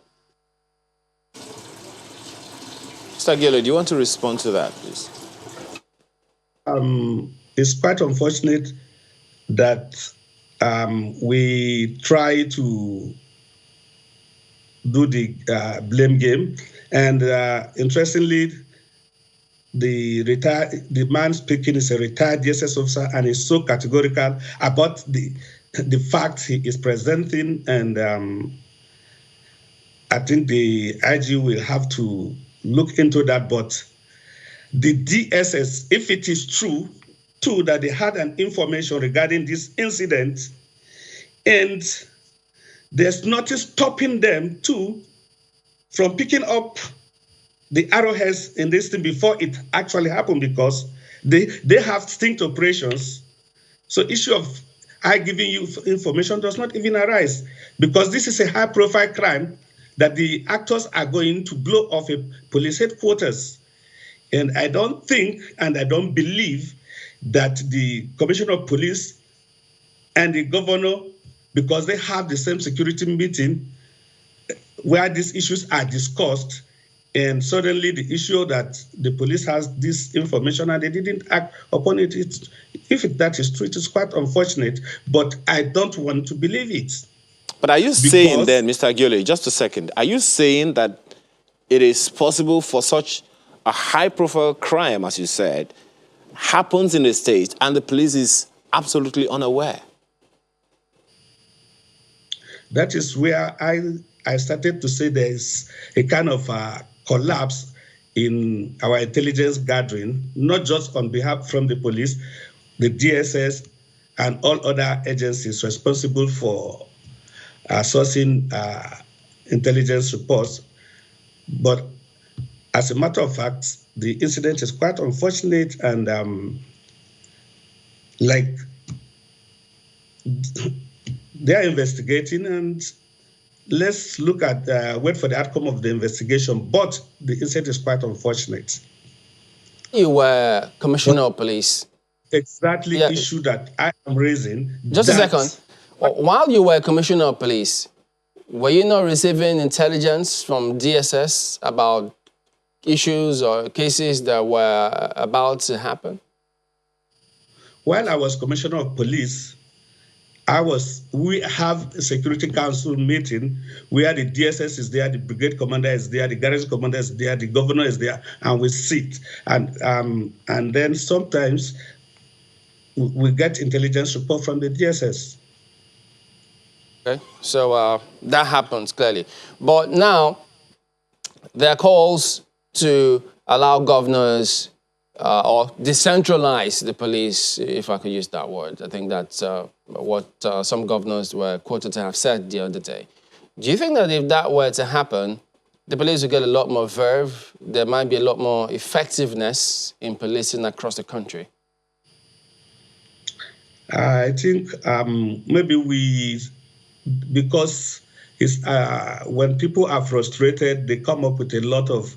Mr. Gelo, do you want to respond to that, please? It's quite unfortunate that we try to do the blame game. And interestingly, the man speaking is a retired DSS officer and is so categorical about the facts he is presenting. And I think the IG will have to look into that. But the DSS, if it is true, too, that they had an information regarding this incident, and there's nothing stopping them, too, from picking up the arrowheads in this thing before it actually happened, because they have sting operations. So issue of I giving you information does not even arise, because this is a high-profile crime that the actors are going to blow off a police headquarters. And I don't think, and I don't believe that the Commissioner of Police and the governor, because they have the same security meeting where these issues are discussed, and suddenly the issue that the police has this information and they didn't act upon it, that is true, it is quite unfortunate, but I don't want to believe it. But are you saying then, Mr. Agiole, just a second, are you saying that it is possible for such a high-profile crime, as you said, happens in the state and the police is absolutely unaware? That is where I started to say there is a kind of collapse in our intelligence gathering, not just on behalf from the police, the DSS, and all other agencies responsible for sourcing intelligence reports. But as a matter of fact, the incident is quite unfortunate, and they are investigating, and let's look at wait for the outcome of the investigation. But the incident is quite unfortunate. You were Commissioner of Police. Exactly, issue that I am raising. Just a second. While you were Commissioner of Police, were you not receiving intelligence from DSS about issues or cases that were about to happen? While I was Commissioner of Police, we have a Security Council meeting where the DSS is there, the Brigade Commander is there, the Garrison Commander is there, the Governor is there, and we sit. And then sometimes we get intelligence report from the DSS. Okay, so that happens clearly. But now there are calls to allow governors or decentralize the police, if I could use that word. I think that's what some governors were quoted to have said the other day. Do you think that if that were to happen, the police would get a lot more verve, there might be a lot more effectiveness in policing across the country? I think maybe because when people are frustrated, they come up with a lot of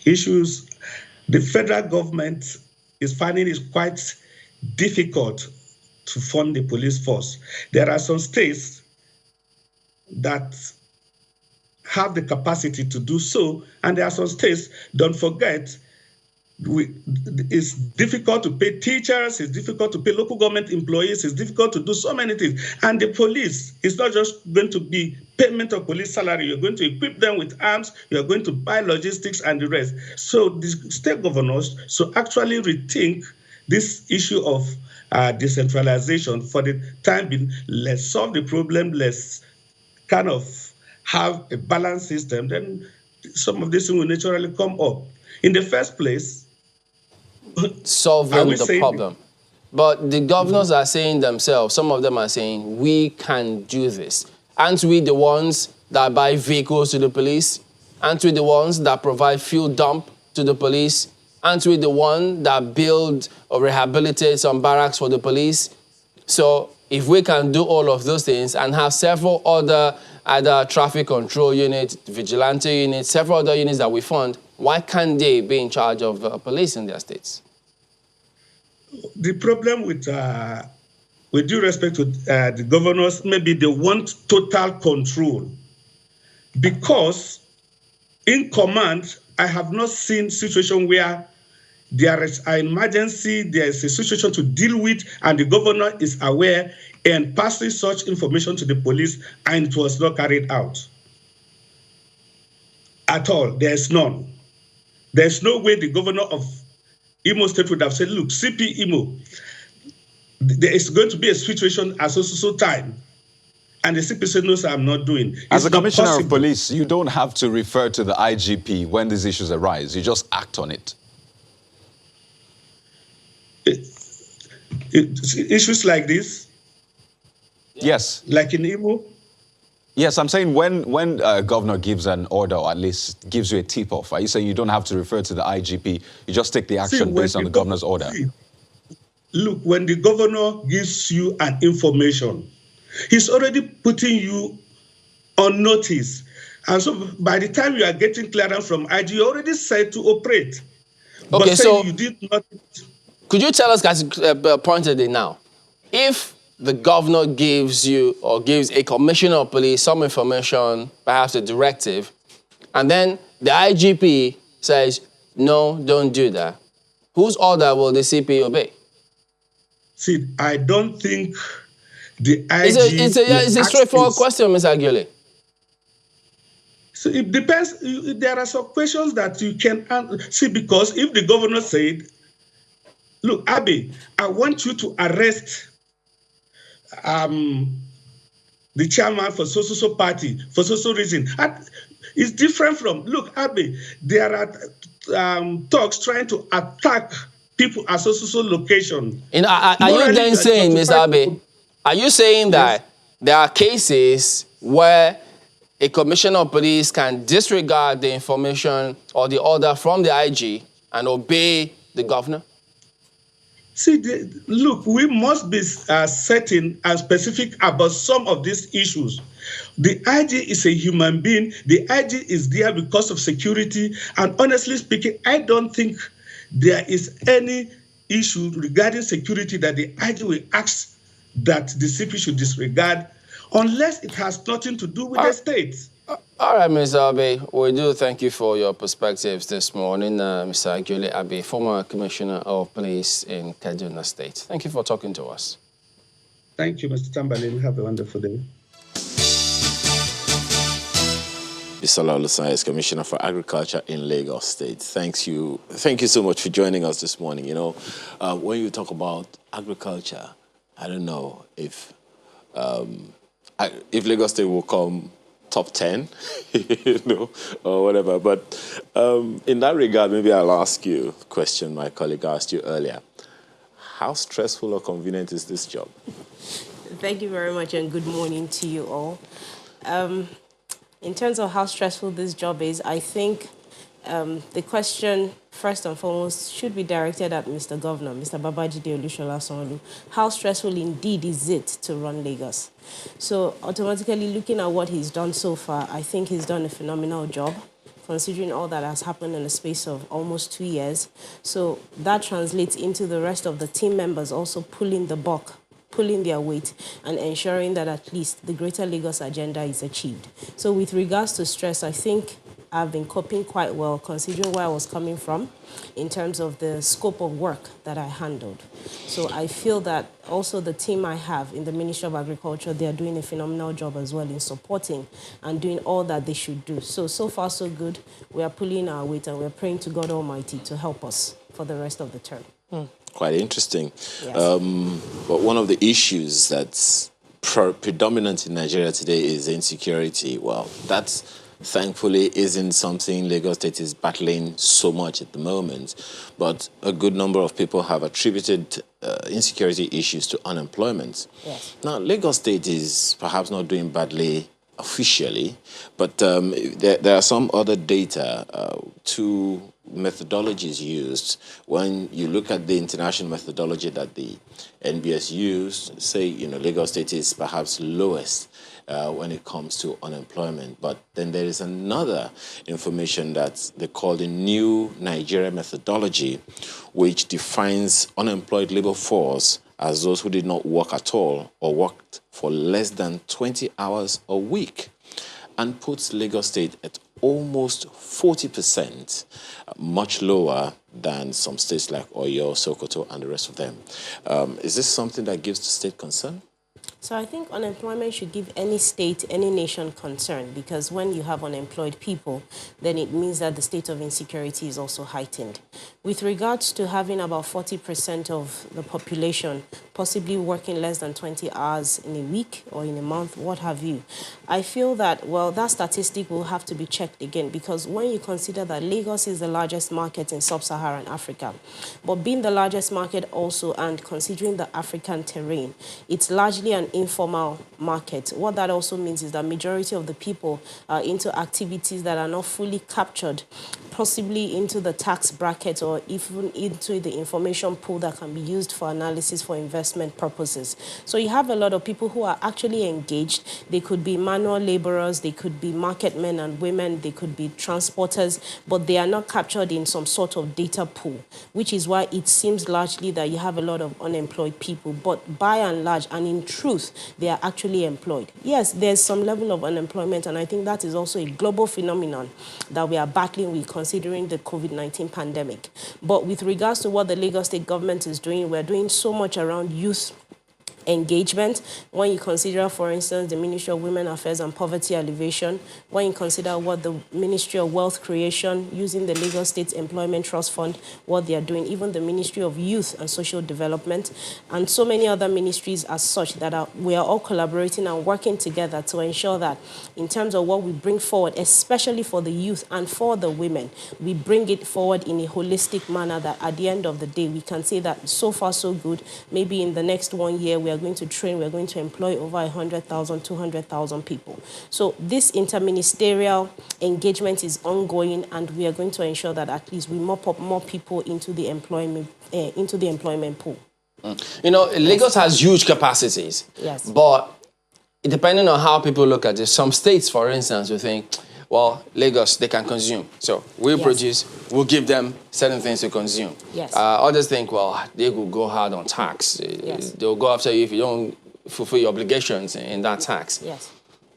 issues. The federal government is finding it quite difficult to fund the police force. There are some states that have the capacity to do so, and there are some states, don't forget, it's difficult to pay teachers, it's difficult to pay local government employees, it's difficult to do so many things. And the police is not just going to be payment of police salary, you're going to equip them with arms, you're going to buy logistics and the rest. So the state governors should actually rethink this issue of decentralization for the time being. Let's solve the problem, let's kind of have a balanced system, then some of this will naturally come up. In the first place, solving the problem. But the governors are saying themselves, some of them are saying, we can do this. Aren't we the ones that buy vehicles to the police? Aren't we the ones that provide fuel dump to the police? Aren't we the one that build or rehabilitate some barracks for the police? So if we can do all of those things and have several other either traffic control units, vigilante units, several other units that we fund, why can't they be in charge of police in their states? The problem with due respect to the governors, maybe they want total control. Because in command, I have not seen a situation where there is an emergency, there is a situation to deal with, and the governor is aware and passes such information to the police, and it was not carried out. At all, there is none. There's no way the governor of Imo State would have said, look, CP Imo, there is going to be a situation at so time. And the CP said, no, sir, I'm not doing. As a commissioner of police, you don't have to refer to the IGP when these issues arise. You just act on it. Issues like this? Yes. Like in Imo? Yes, I'm saying when a governor gives an order, or at least gives you a tip-off, are you saying you don't have to refer to the IGP, you just take the action based on the governor's order? Look, when the governor gives you an information, he's already putting you on notice. And so by the time you are getting clearance from IG, you already said to operate. Okay, but so you did not. Could you tell us, guys, pointedly now, if the governor gives you or gives a commissioner of police some information, perhaps a directive, and then the IGP says, no, don't do that, whose order will the CP obey? See, I don't think the IG... It's a straightforward question, Mr. Agiole. So it depends. There are some questions that you can see, because if the governor said, look, Abbey, I want you to arrest the chairman for so party, for so reason. It's different from, look, Abbey, there are talks trying to attack people at so location. Are you then saying, Mr. Abbey, are you saying that there are cases where a commissioner of police can disregard the information or the order from the IG and obey the governor? See, look, we must be certain and specific about some of these issues. The IG is a human being. The IG is there because of security. And honestly speaking, I don't think there is any issue regarding security that the IG will ask that the CP should disregard, unless it has nothing to do with the state. All right, Mr. Abbey, we do thank you for your perspectives this morning. Mr. Agiole Abbey, former Commissioner of Police in Kaduna State. Thank you for talking to us. Thank you, Mr. Tambalin. Have a wonderful day. Bisola Olusoya is Commissioner for Agriculture in Lagos State. Thank you so much for joining us this morning. You know, when you talk about agriculture, I don't know if Lagos State will come top 10, you know, or whatever. But in that regard, maybe I'll ask you a question my colleague asked you earlier. How stressful or convenient is this job? Thank you very much, and good morning to you all. In terms of how stressful this job is, I think the question, first and foremost, should be directed at Mr. Governor, Mr. Babajide Olushola Sanwo-Olu. How stressful indeed is it to run Lagos? So automatically looking at what he's done so far, I think he's done a phenomenal job, considering all that has happened in the space of almost 2 years. So that translates into the rest of the team members also pulling the buck, pulling their weight, and ensuring that at least the Greater Lagos agenda is achieved. So with regards to stress, I think I've been coping quite well, considering where I was coming from in terms of the scope of work that I handled. So I feel that also the team I have in the Ministry of Agriculture, they are doing a phenomenal job as well in supporting and doing all that they should do. So far, so good. We are pulling our weight, and we're praying to God Almighty to help us for the rest of the term. Quite interesting. Yes. But one of the issues that's predominant in Nigeria today is insecurity. Well, that's thankfully isn't something Lagos State is battling so much at the moment, but a good number of people have attributed insecurity issues to unemployment. Yes. Now, Lagos State is perhaps not doing badly officially, but there are some other data, two methodologies used. When you look at the international methodology that the NBS used, say, you know, Lagos State is perhaps lowest when it comes to unemployment. But then there is another information that they call the New Nigeria Methodology, which defines unemployed labor force as those who did not work at all or worked for less than 20 hours a week, and puts Lagos State at almost 40%, much lower than some states like Oyo, Sokoto, and the rest of them. Is this something that gives the state concern? So I think unemployment should give any state, any nation concern, because when you have unemployed people, then it means that the state of insecurity is also heightened. With regards to having about 40% of the population possibly working less than 20 hours in a week or in a month, what have you, I feel that, well, that statistic will have to be checked again, because when you consider that Lagos is the largest market in sub-Saharan Africa, but being the largest market also, and considering the African terrain, it's largely an informal market. What that also means is that majority of the people are into activities that are not fully captured possibly into the tax bracket or even into the information pool that can be used for analysis for investment purposes. So you have a lot of people who are actually engaged. They could be manual laborers, they could be market men and women, they could be transporters, but they are not captured in some sort of data pool, which is why it seems largely that you have a lot of unemployed people. But by and large, and in truth, they are actually employed. Yes, there's some level of unemployment, and I think that is also a global phenomenon that we are battling with considering the COVID-19 pandemic. But with regards to what the Lagos State government is doing, we're doing so much around youth engagement. When you consider, for instance, the Ministry of Women Affairs and Poverty Alleviation, when you consider what the Ministry of Wealth Creation, using the Lagos State Employment Trust Fund, what they are doing, even the Ministry of Youth and Social Development, and so many other ministries as such that we are all collaborating and working together to ensure that in terms of what we bring forward, especially for the youth and for the women, we bring it forward in a holistic manner that at the end of the day, we can say that so far so good. Maybe in the next 1 year, we are going to train, we're going to employ over 100,000, 200,000 people. So this interministerial engagement is ongoing, and we are going to ensure that at least we mop up more people into the employment pool. You know, Lagos has huge capacities. Yes. But depending on how people look at it, some states, for instance, will think, well, Lagos, they can consume. So we'll produce, we'll give them certain things to consume. Yes. Others think, well, they will go hard on tax. Yes. They'll go after you if you don't fulfill your obligations in that tax. Yes.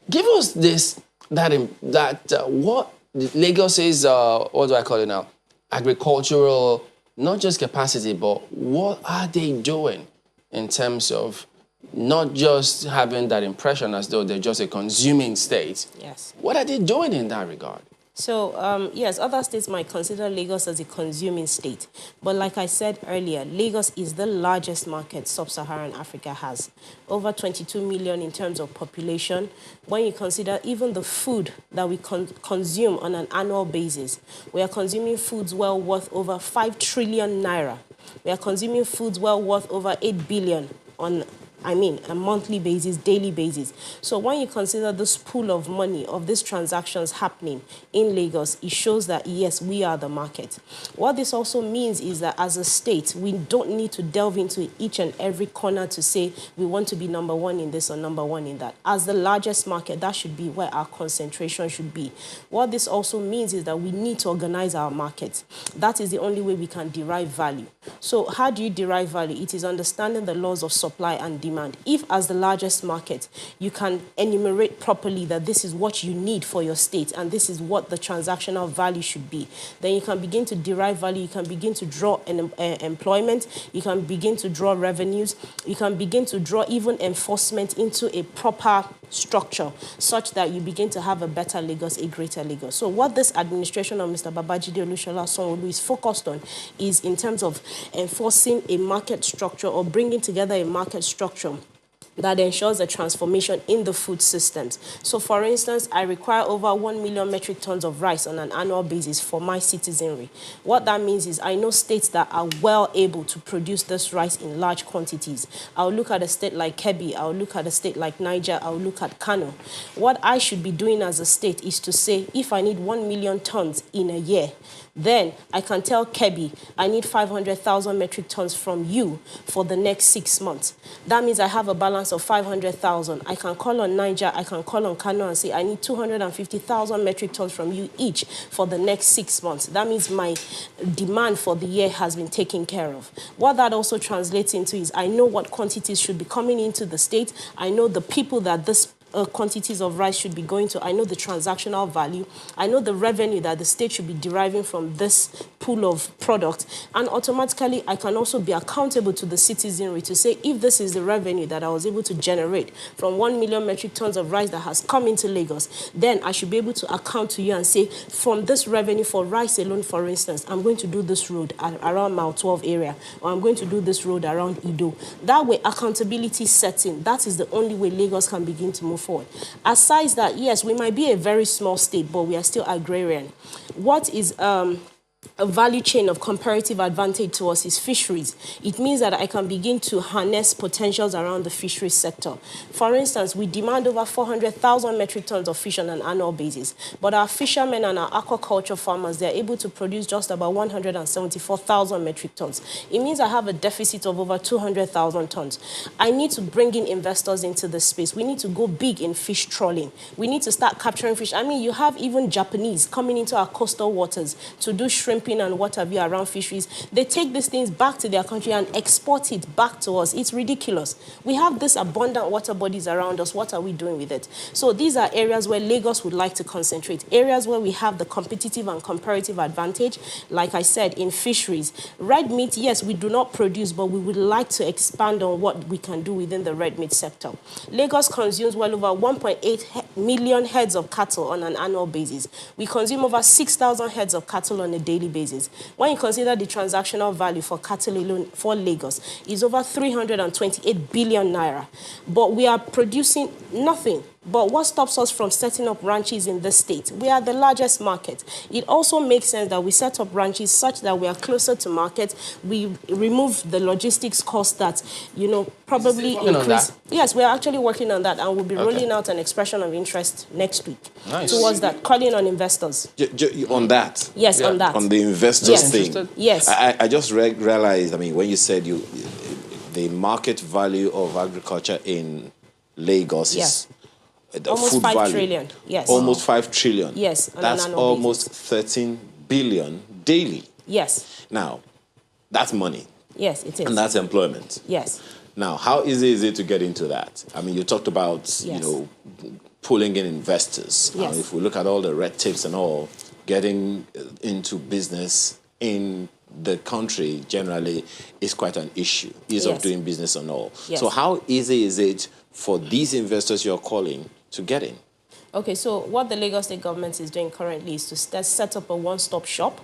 Give us this, what Lagos is, what do I call it now? Agricultural, not just capacity, but what are they doing in terms of not just having that impression as though they're just a consuming state? Yes. What are they doing in that regard? So, yes, other states might consider Lagos as a consuming state. But like I said earlier, Lagos is the largest market sub-Saharan Africa has. Over 22 million in terms of population. When you consider even the food that we consume on an annual basis, we are consuming foods well worth over 5 trillion naira. We are consuming foods well worth over 8 billion on a monthly basis, daily basis. So when you consider this pool of money, of these transactions happening in Lagos, it shows that, yes, we are the market. What this also means is that as a state, we don't need to delve into each and every corner to say we want to be number one in this or number one in that. As the largest market, that should be where our concentration should be. What this also means is that we need to organize our markets. That is the only way we can derive value. So how do you derive value? It is understanding the laws of supply and demand. If, as the largest market, you can enumerate properly that this is what you need for your state and this is what the transactional value should be, then you can begin to derive value, you can begin to draw employment, you can begin to draw revenues, you can begin to draw even enforcement into a proper structure such that you begin to have a better Lagos, a greater Lagos. So what this administration of Mr. Babajide Olusola Sanwo-Olu is focused on is in terms of enforcing a market structure or bringing together a market structure that ensures the transformation in the food systems. So, for instance, I require over 1 million metric tons of rice on an annual basis for my citizenry. What that means is I know states that are well able to produce this rice in large quantities. I'll look at a state like Kebbi, I'll look at a state like Niger, I'll look at Kano. What I should be doing as a state is to say, if I need 1 million tons in a year, then I can tell Kebbi, I need 500,000 metric tons from you for the next 6 months. That means I have a balance of 500,000. I can call on Niger, I can call on Kano and say, I need 250,000 metric tons from you each for the next 6 months. That means my demand for the year has been taken care of. What that also translates into is I know what quantities should be coming into the state. I know the people that this quantities of rice should be going to. I know the transactional value. I know the revenue that the state should be deriving from this pool of product. And automatically, I can also be accountable to the citizenry to say, if this is the revenue that I was able to generate from 1 million metric tons of rice that has come into Lagos, then I should be able to account to you and say, from this revenue for rice alone, for instance, I'm going to do this road around Mile 12 area, or I'm going to do this road around Ido. That way, accountability sets in. That is the only way Lagos can begin to move forward. Aside that, yes, we might be a very small state, but we are still agrarian. What is a value chain of comparative advantage to us is fisheries. It means that I can begin to harness potentials around the fisheries sector. For instance, we demand over 400,000 metric tons of fish on an annual basis, but our fishermen and our aquaculture farmers, they're able to produce just about 174,000 metric tons. It means I have a deficit of over 200,000 tons. I need to bring in investors into the space. We need to go big in fish trawling. We need to start capturing fish. I mean, you have even Japanese coming into our coastal waters to do shrimping and what have you around fisheries. They take these things back to their country and export it back to us. It's ridiculous. We have this abundant water bodies around us. What are we doing with it? So these are areas where Lagos would like to concentrate, areas where we have the competitive and comparative advantage. Like I said, in fisheries, red meat, yes, we do not produce, but we would like to expand on what we can do within the red meat sector. Lagos consumes well over 1.8 million heads of cattle on an annual basis. We consume over 6,000 heads of cattle on a daily basis. When you consider the transactional value for cattle alone for Lagos is over 328 billion naira. But we are producing nothing. But what stops us from setting up ranches in this state? We are the largest market. It also makes sense that we set up ranches such that we are closer to market. We remove the logistics cost that, you know, probably increase. Yes, we're actually working on that, and we'll be rolling out an expression of interest next week towards that, calling on investors. On that? Yes, on that. On the investors thing? Yes. I just realized, I mean, when you said the market value of agriculture in Lagos is... Almost 5 trillion, yes. Almost 5 trillion. Yes. That's almost 13 billion daily. Yes. Now, that's money. Yes, it is. And that's employment. Yes. Now, how easy is it to get into that? I mean, you talked about, you know, pulling in investors. Yes. If we look at all the red tapes and all, getting into business in the country generally is quite an issue, ease of doing business and all. Yes. So how easy is it for these investors you're calling to get in? Okay, so what the Lagos State government is doing currently is to set up a one-stop shop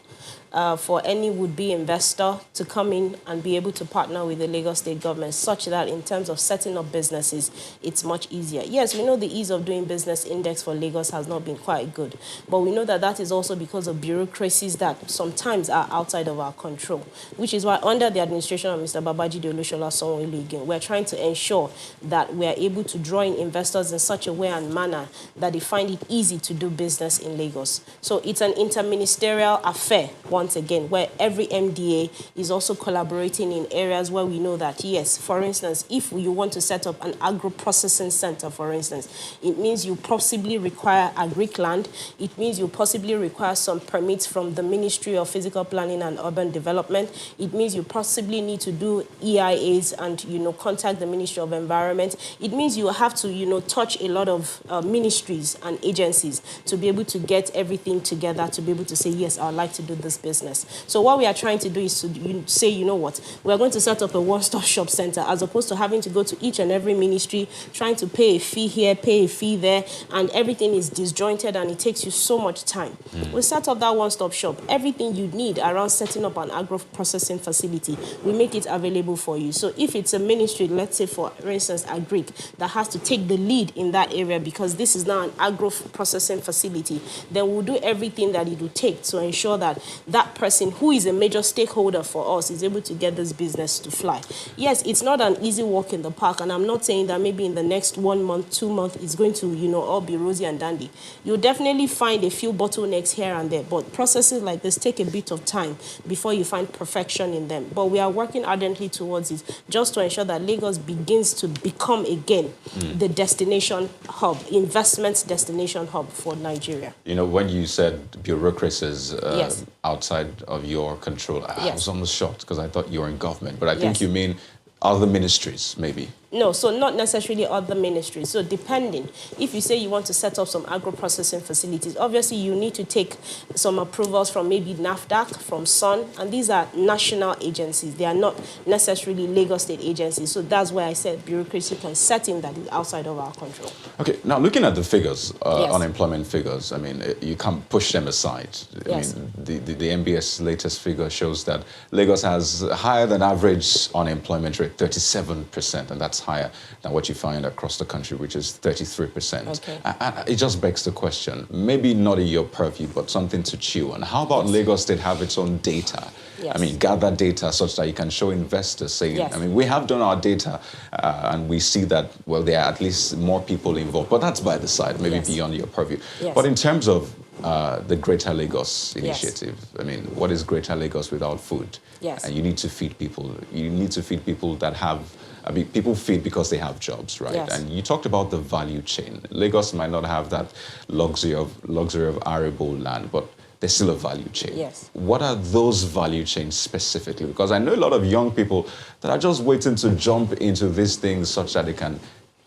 for any would-be investor to come in and be able to partner with the Lagos State government, such that in terms of setting up businesses, it's much easier. Yes, we know the ease of doing business index for Lagos has not been quite good, but we know that that is also because of bureaucracies that sometimes are outside of our control, which is why under the administration of Mr. Babajide Olusola Sanwo-Olu again, we're trying to ensure that we're able to draw in investors in such a way and manner that they find it easy to do business in Lagos. So it's an interministerial affair, once again, where every MDA is also collaborating in areas where we know that, yes, for instance, if you want to set up an agro-processing center, for instance, it means you possibly require agric land. It means you possibly require some permits from the Ministry of Physical Planning and Urban Development. It means you possibly need to do EIAs and, you know, contact the Ministry of Environment. It means you have to, you know, touch a lot of ministries and agencies to be able to get everything together to be able to say, yes, I'd like to do this business. So what we are trying to do is to say, you know what, we're going to set up a one-stop shop center as opposed to having to go to each and every ministry, trying to pay a fee here, pay a fee there, and everything is disjointed and it takes you so much time. We set up that one-stop shop. Everything you need around setting up an agro-processing facility, we make it available for you. So if it's a ministry, let's say for instance, Agric, that has to take the lead in that area because this is now an agro-processing facility, then we'll do everything that it will take to ensure that that person who is a major stakeholder for us is able to get this business to fly. Yes, it's not an easy walk in the park, and I'm not saying that maybe in the next 1 month, 2 months, it's going to, you know, all be rosy and dandy. You'll definitely find a few bottlenecks here and there, but processes like this take a bit of time before you find perfection in them. But we are working ardently towards it just to ensure that Lagos begins to become again the destination hub, investment destination hub for Nigeria. You know, when you said bureaucracies Yes. outside of your control, I Yes. was almost shocked because I thought you were in government. But I think Yes. you mean other ministries, maybe. No, so not necessarily other ministries. So depending, if you say you want to set up some agro-processing facilities, obviously you need to take some approvals from maybe NAFDAC, from SUN, and these are national agencies. They are not necessarily Lagos State agencies. So that's why I said bureaucracy can set in that is outside of our control. Okay, now looking at the figures, Yes. unemployment figures, I mean, you can't push them aside. Yes. I mean, the NBS latest figure shows that Lagos has higher than average unemployment rate, 37%, and that's tax higher than what you find across the country, which is 33%. Okay. And it just begs the question, maybe not in your purview, but something to chew on. How about Lagos State have its own data? Yes. I mean, gather data such that you can show investors saying, Yes. I mean, we have done our data and we see that, well, there are at least more people involved, but that's by the side, maybe beyond your purview. Yes. But in terms of the Greater Lagos initiative, I mean, what is Greater Lagos without food? Yes. And you need to feed people. You need to feed people that have, I mean, people feed because they have jobs, right? Yes. And you talked about the value chain. Lagos might not have that luxury of arable land, but there's still a value chain. Yes. What are those value chains specifically? Because I know a lot of young people that are just waiting to jump into these things such that they can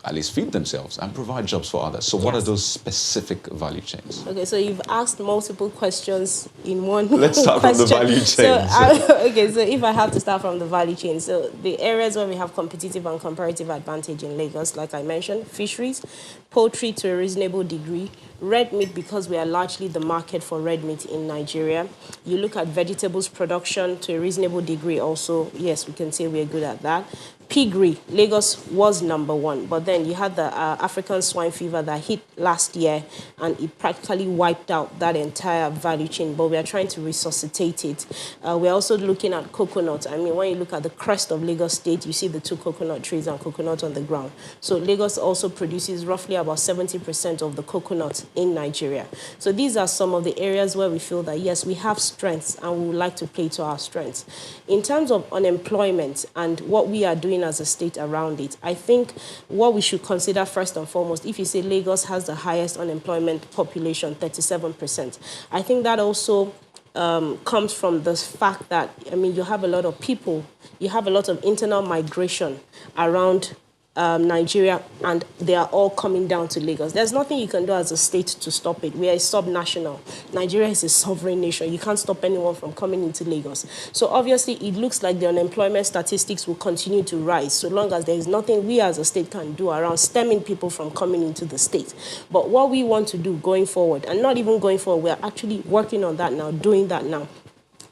at least feed themselves and provide jobs for others. So what are those specific value chains? Okay, so you've asked multiple questions in one Let's start from the value chain. So if I have to start from the value chain, so the areas where we have competitive and comparative advantage in Lagos, like I mentioned, fisheries, poultry to a reasonable degree, red meat because we are largely the market for red meat in Nigeria. You look at vegetables production to a reasonable degree also, yes, we can say we're good at that. Piggery, Lagos was #1, but then you had the African swine fever that hit last year and it practically wiped out that entire value chain, but we are trying to resuscitate it. We're also looking at coconut. I mean, when you look at the crest of Lagos State, you see the 2 coconut trees and coconut on the ground. So Lagos also produces roughly about 70% of the coconut in Nigeria. So these are some of the areas where we feel that, yes, we have strengths and we would like to play to our strengths. In terms of unemployment and what we are doing as a state around it, I think what we should consider first and foremost, if you say Lagos has the highest unemployment population, 37%, I think that also comes from the fact that, I mean, you have a lot of people, you have a lot of internal migration around Nigeria, and they are all coming down to Lagos. There's nothing you can do as a state to stop it. We are a sub-national. Nigeria is a sovereign nation. You can't stop anyone from coming into Lagos. So obviously, it looks like the unemployment statistics will continue to rise so long as there is nothing we as a state can do around stemming people from coming into the state. But what we want to do going forward, and not even going forward, we are actually working on that now, doing that now,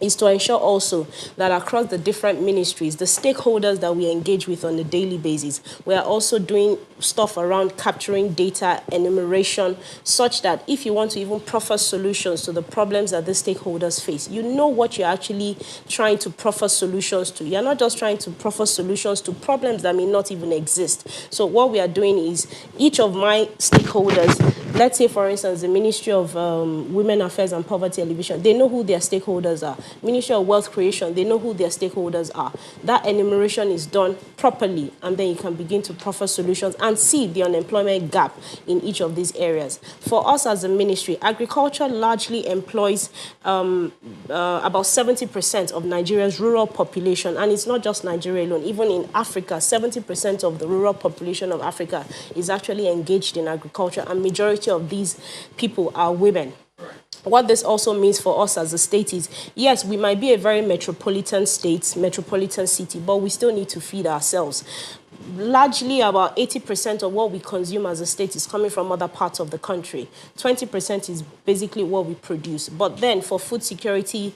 is to ensure also that across the different ministries, the stakeholders that we engage with on a daily basis, we are also doing stuff around capturing data, enumeration, such that if you want to even proffer solutions to the problems that the stakeholders face, you know what you're actually trying to proffer solutions to. You're not just trying to proffer solutions to problems that may not even exist. So what we are doing is each of my stakeholders, let's say, for instance, the Ministry of Women Affairs and Poverty Alleviation, they know who their stakeholders are. Ministry of Wealth Creation, they know who their stakeholders are. That enumeration is done properly, and then you can begin to proffer solutions and see the unemployment gap in each of these areas. For us as a ministry, agriculture largely employs about 70% of Nigeria's rural population, and it's not just Nigeria alone. Even in Africa, 70% of the rural population of Africa is actually engaged in agriculture, and majority of these people are women. What this also means for us as a state is, yes, we might be a very metropolitan state, metropolitan city, but we still need to feed ourselves. Largely about 80% of what we consume as a state is coming from other parts of the country. 20% is basically what we produce. But then for food security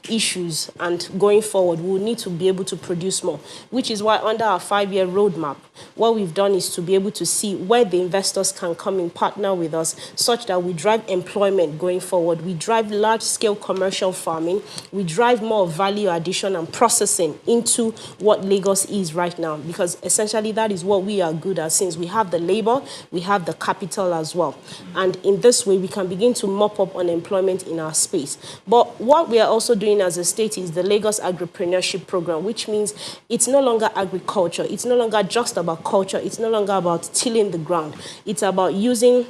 issues and going forward, we'll need to be able to produce more, which is why under our 5-year roadmap, what we've done is to be able to see where the investors can come and partner with us such that we drive employment going forward. We drive large-scale commercial farming. We drive more value addition and processing into what Lagos is right now, because essentially that is what we are good at, since we have the labor, we have the capital as well. And in this way, we can begin to mop up unemployment in our space. But what we are also doing as a state is the Lagos Agripreneurship Program, which means it's no longer agriculture. It's no longer just about culture. It's no longer about tilling the ground. It's about using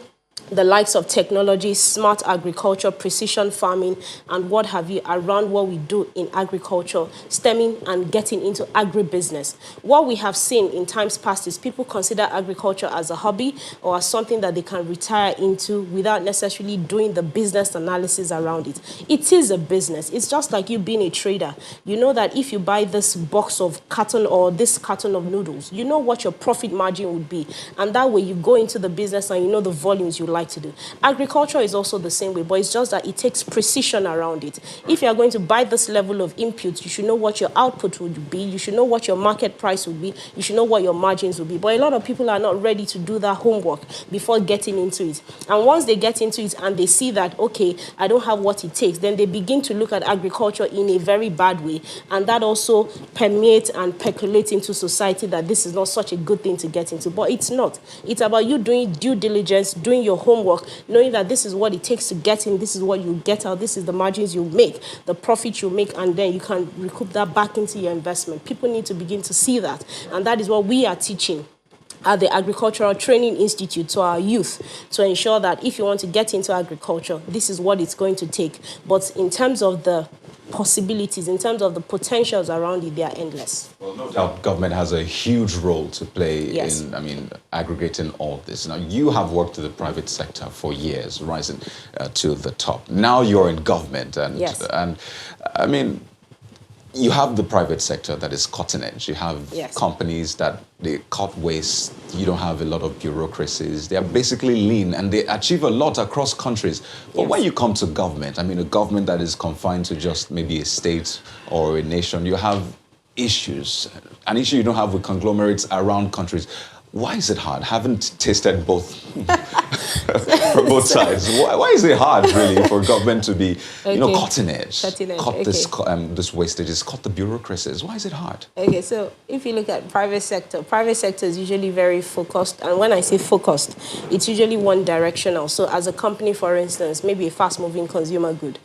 the likes of technology, smart agriculture, precision farming, and what have you around what we do in agriculture, stemming and getting into agribusiness. What we have seen in times past is people consider agriculture as a hobby or as something that they can retire into without necessarily doing the business analysis around it. It is a business. It's just like you being a trader. You know that if you buy this box of carton or this carton of noodles, you know what your profit margin would be. And that way you go into the business and you know the volumes you like to do. Agriculture is also the same way, but it's just that it takes precision around it. If you are going to buy this level of input, you should know what your output would be, you should know what your market price would be, you should know what your margins would be. But a lot of people are not ready to do that homework before getting into it. And once they get into it and they see that, okay, I don't have what it takes, then they begin to look at agriculture in a very bad way. And that also permeates and percolates into society that this is not such a good thing to get into. But it's not. It's about you doing due diligence, doing your homework, knowing that this is what it takes to get in, this is what you get out, this is the margins you make, the profit you make, and then you can recoup that back into your investment. People need to begin to see that. And that is what we are teaching at the Agricultural Training Institute to our youth, to ensure that if you want to get into agriculture, this is what it's going to take. But in terms of the possibilities, in terms of the potentials around it, they are endless. Well, no doubt government has a huge role to play Yes. in, aggregating all of this. Now, you have worked in the private sector for years, rising to the top. Now you're in government, and Yes. You have the private sector that is cutting edge. You have Yes. companies that they cut waste. You don't have a lot of bureaucracies. They are basically lean and they achieve a lot across countries. But Yes. when you come to government, a government that is confined to just maybe a state or a nation, you have issues. An issue you don't have with conglomerates around countries. Why is it hard? Haven't tasted both from both sides. Why is it hard, really, for government to be, cutting edge? Cutting edge, cut okay. this wastages, cut the bureaucracies. Why is it hard? Okay, so if you look at private sector is usually very focused. And when I say focused, it's usually one directional. So as a company, for instance, maybe a fast-moving consumer good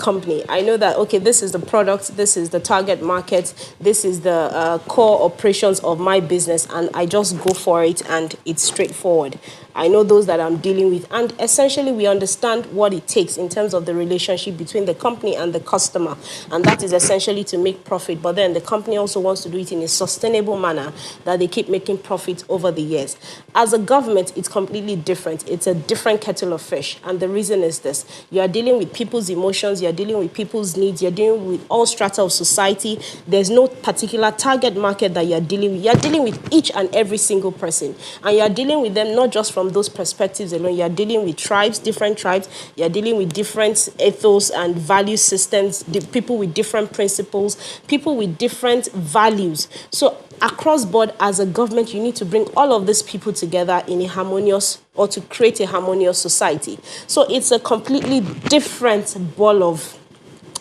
company, I know that, okay, this is the product, this is the target market, this is the core operations of my business, and I just go for it, and it's straightforward. I know those that I'm dealing with. And essentially, we understand what it takes in terms of the relationship between the company and the customer. And that is essentially to make profit. But then the company also wants to do it in a sustainable manner that they keep making profit over the years. As a government, it's completely different. It's a different kettle of fish. And the reason is this. You are dealing with people's emotions. You're dealing with people's needs. You're dealing with all strata of society. There's no particular target market that you're dealing with. You're dealing with each and every single person. And you're dealing with them not just from those perspectives alone. You're dealing with tribes, different tribes. You're dealing with different ethos and value systems, people with different principles, people with different values. So across board, as a government, you need to bring all of these people together in a harmonious, or to create a harmonious society. So it's a completely different ball of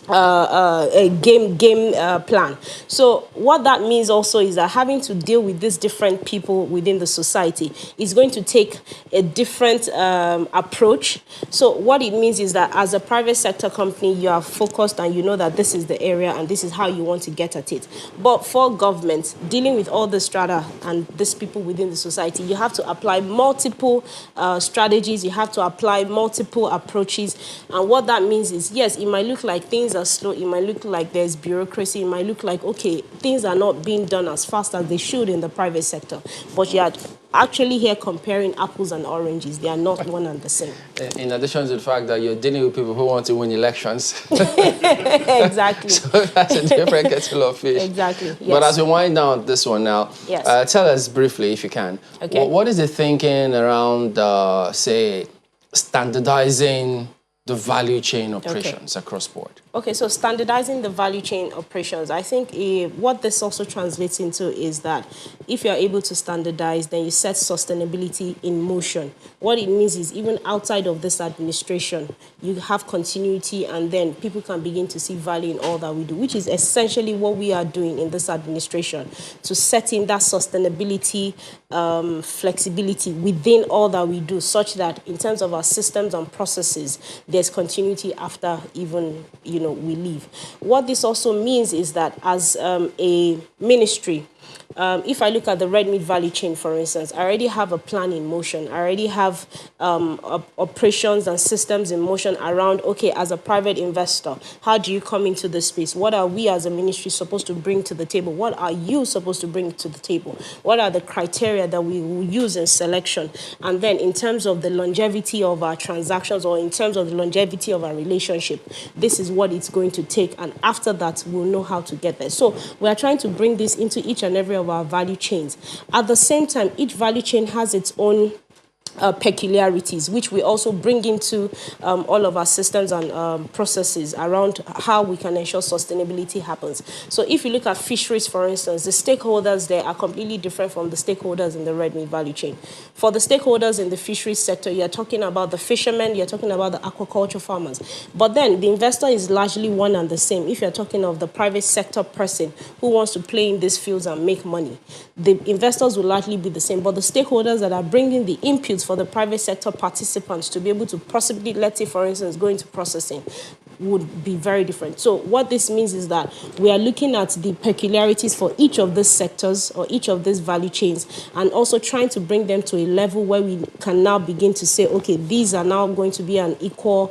a game plan. So what that means also is that having to deal with these different people within the society is going to take a different approach. So what it means is that as a private sector company, you are focused and you know that this is the area and this is how you want to get at it. But for government, dealing with all the strata and these people within the society, you have to apply multiple strategies, you have to apply multiple approaches. And what that means is, yes, it might look like things are slow, it might look like there's bureaucracy, it might look like, okay, things are not being done as fast as they should in the private sector. But you are actually here comparing apples and oranges. They are not one and the same. In addition to the fact that you're dealing with people who want to win elections. Exactly. So that's a different kettle of fish. Exactly, yes. But as we wind down this one now, yes. Tell us briefly, if you can, okay. What is the thinking around, say, standardizing the value chain operations across board? Okay, so standardizing the value chain operations, I think what this also translates into is that if you're able to standardize, then you set sustainability in motion. What it means is even outside of this administration, you have continuity and then people can begin to see value in all that we do, which is essentially what we are doing in this administration, to set in that sustainability, flexibility within all that we do, such that in terms of our systems and processes, there's continuity after even, we leave. What this also means is that as a ministry, if I look at the red meat value chain, for instance, I already have a plan in motion. I already have operations and systems in motion around, okay, as a private investor, how do you come into the space? What are we as a ministry supposed to bring to the table? What are you supposed to bring to the table? What are the criteria that we will use in selection? And then in terms of the longevity of our transactions or in terms of the longevity of our relationship, this is what it's going to take. And after that, we'll know how to get there. So we are trying to bring this into each and every of our value chains. At the same time, each value chain has its own peculiarities, which we also bring into all of our systems and processes around how we can ensure sustainability happens. So if you look at fisheries, for instance, the stakeholders there are completely different from the stakeholders in the red meat value chain. For the stakeholders in the fisheries sector, you're talking about the fishermen, you're talking about the aquaculture farmers. But then the investor is largely one and the same. If you're talking of the private sector person who wants to play in these fields and make money, the investors will largely be the same. But the stakeholders that are bringing the inputs for the private sector participants to be able to possibly, let's say, for instance, go into processing would be very different. So what this means is that we are looking at the peculiarities for each of these sectors or each of these value chains and also trying to bring them to a level where we can now begin to say, okay, these are now going to be an equal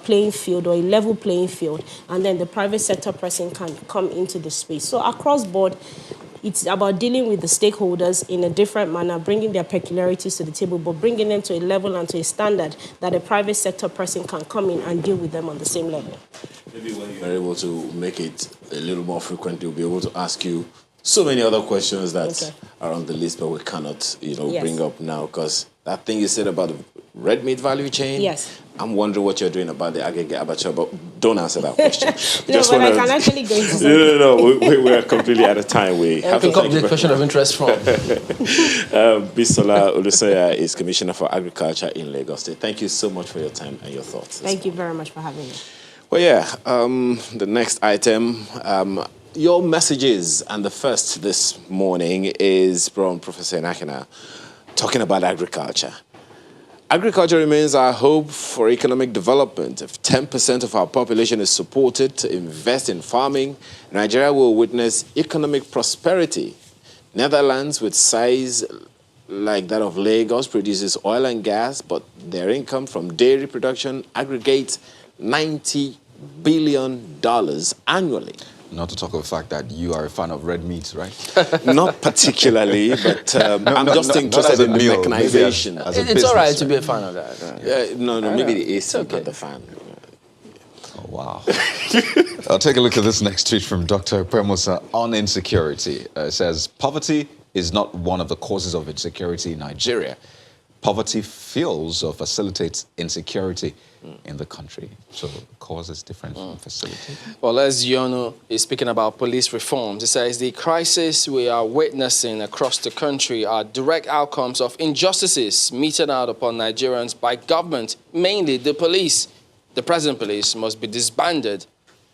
playing field or a level playing field, and then the private sector person can come into the space. So across board, it's about dealing with the stakeholders in a different manner, bringing their peculiarities to the table, but bringing them to a level and to a standard that a private sector person can come in and deal with them on the same level. Maybe when you're able to make it a little more frequent, we'll be able to ask you so many other questions that are on the list, but we cannot, bring up now, because that thing you said about the red meat value chain. Yes. I'm wondering what you're doing about the Agege Abacha, but don't answer that question. I can actually go into No. We are completely out of time. We have to pick up the question of interest from. Bisola Olusoya is Commissioner for Agriculture in Lagos State. Thank you so much for your time and your thoughts. Thank you very much for having me. Well, the next item, your messages, and the first this morning is from Professor Enakina, talking about agriculture. Agriculture remains our hope for economic development. If 10% of our population is supported to invest in farming, Nigeria will witness economic prosperity. Netherlands, with size like that of Lagos, produces oil and gas, but their income from dairy production aggregates $90 billion annually. Not to talk of the fact that you are a fan of red meat, right? Not particularly, but I'm just interested in the mechanization. It's all right to be a fan of that. Maybe the AC, not the fan. Oh, wow. I'll take a look at this next tweet from Dr. Premosa on insecurity. It says, poverty is not one of the causes of insecurity in Nigeria. Poverty fuels or facilitates insecurity in the country. So the cause is different from facility. Well, as Yono is speaking about police reforms, he says the crisis we are witnessing across the country are direct outcomes of injustices meted out upon Nigerians by government, mainly the police. The present police must be disbanded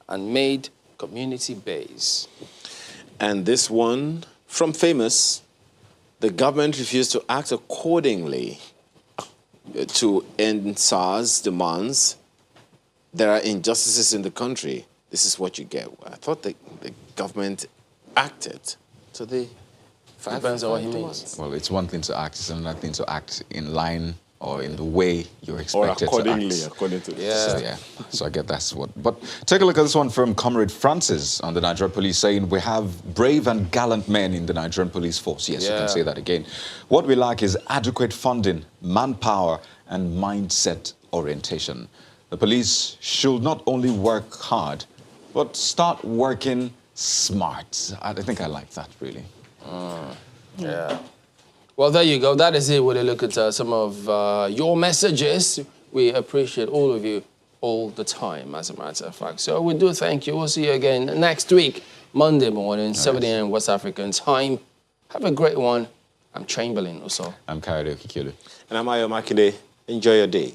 and made community-based. And this one from Famous, the government refused to act accordingly to end SARS demands. There are injustices in the country. This is what you get. I thought the government acted. So they depends on what he means. Well, it's one thing to act, it's another thing to act in line or in the way you're expected to act. Or according to So I get that's what. But take a look at this one from Comrade Francis on the Nigerian police saying, we have brave and gallant men in the Nigerian police force. Yes, you can say that again. What we lack is adequate funding, manpower, and mindset orientation. The police should not only work hard, but start working smart. I think I like that, really. Yeah. Well, there you go. That is it. When you look at some of your messages, we appreciate all of you all the time, as a matter of fact. So we do thank you. We'll see you again next week, Monday morning, 7 a.m. West African time. Have a great one. I'm Chamberlain also. I'm Kayode Okikiolu. And I'm Ayo Makinde. Enjoy your day.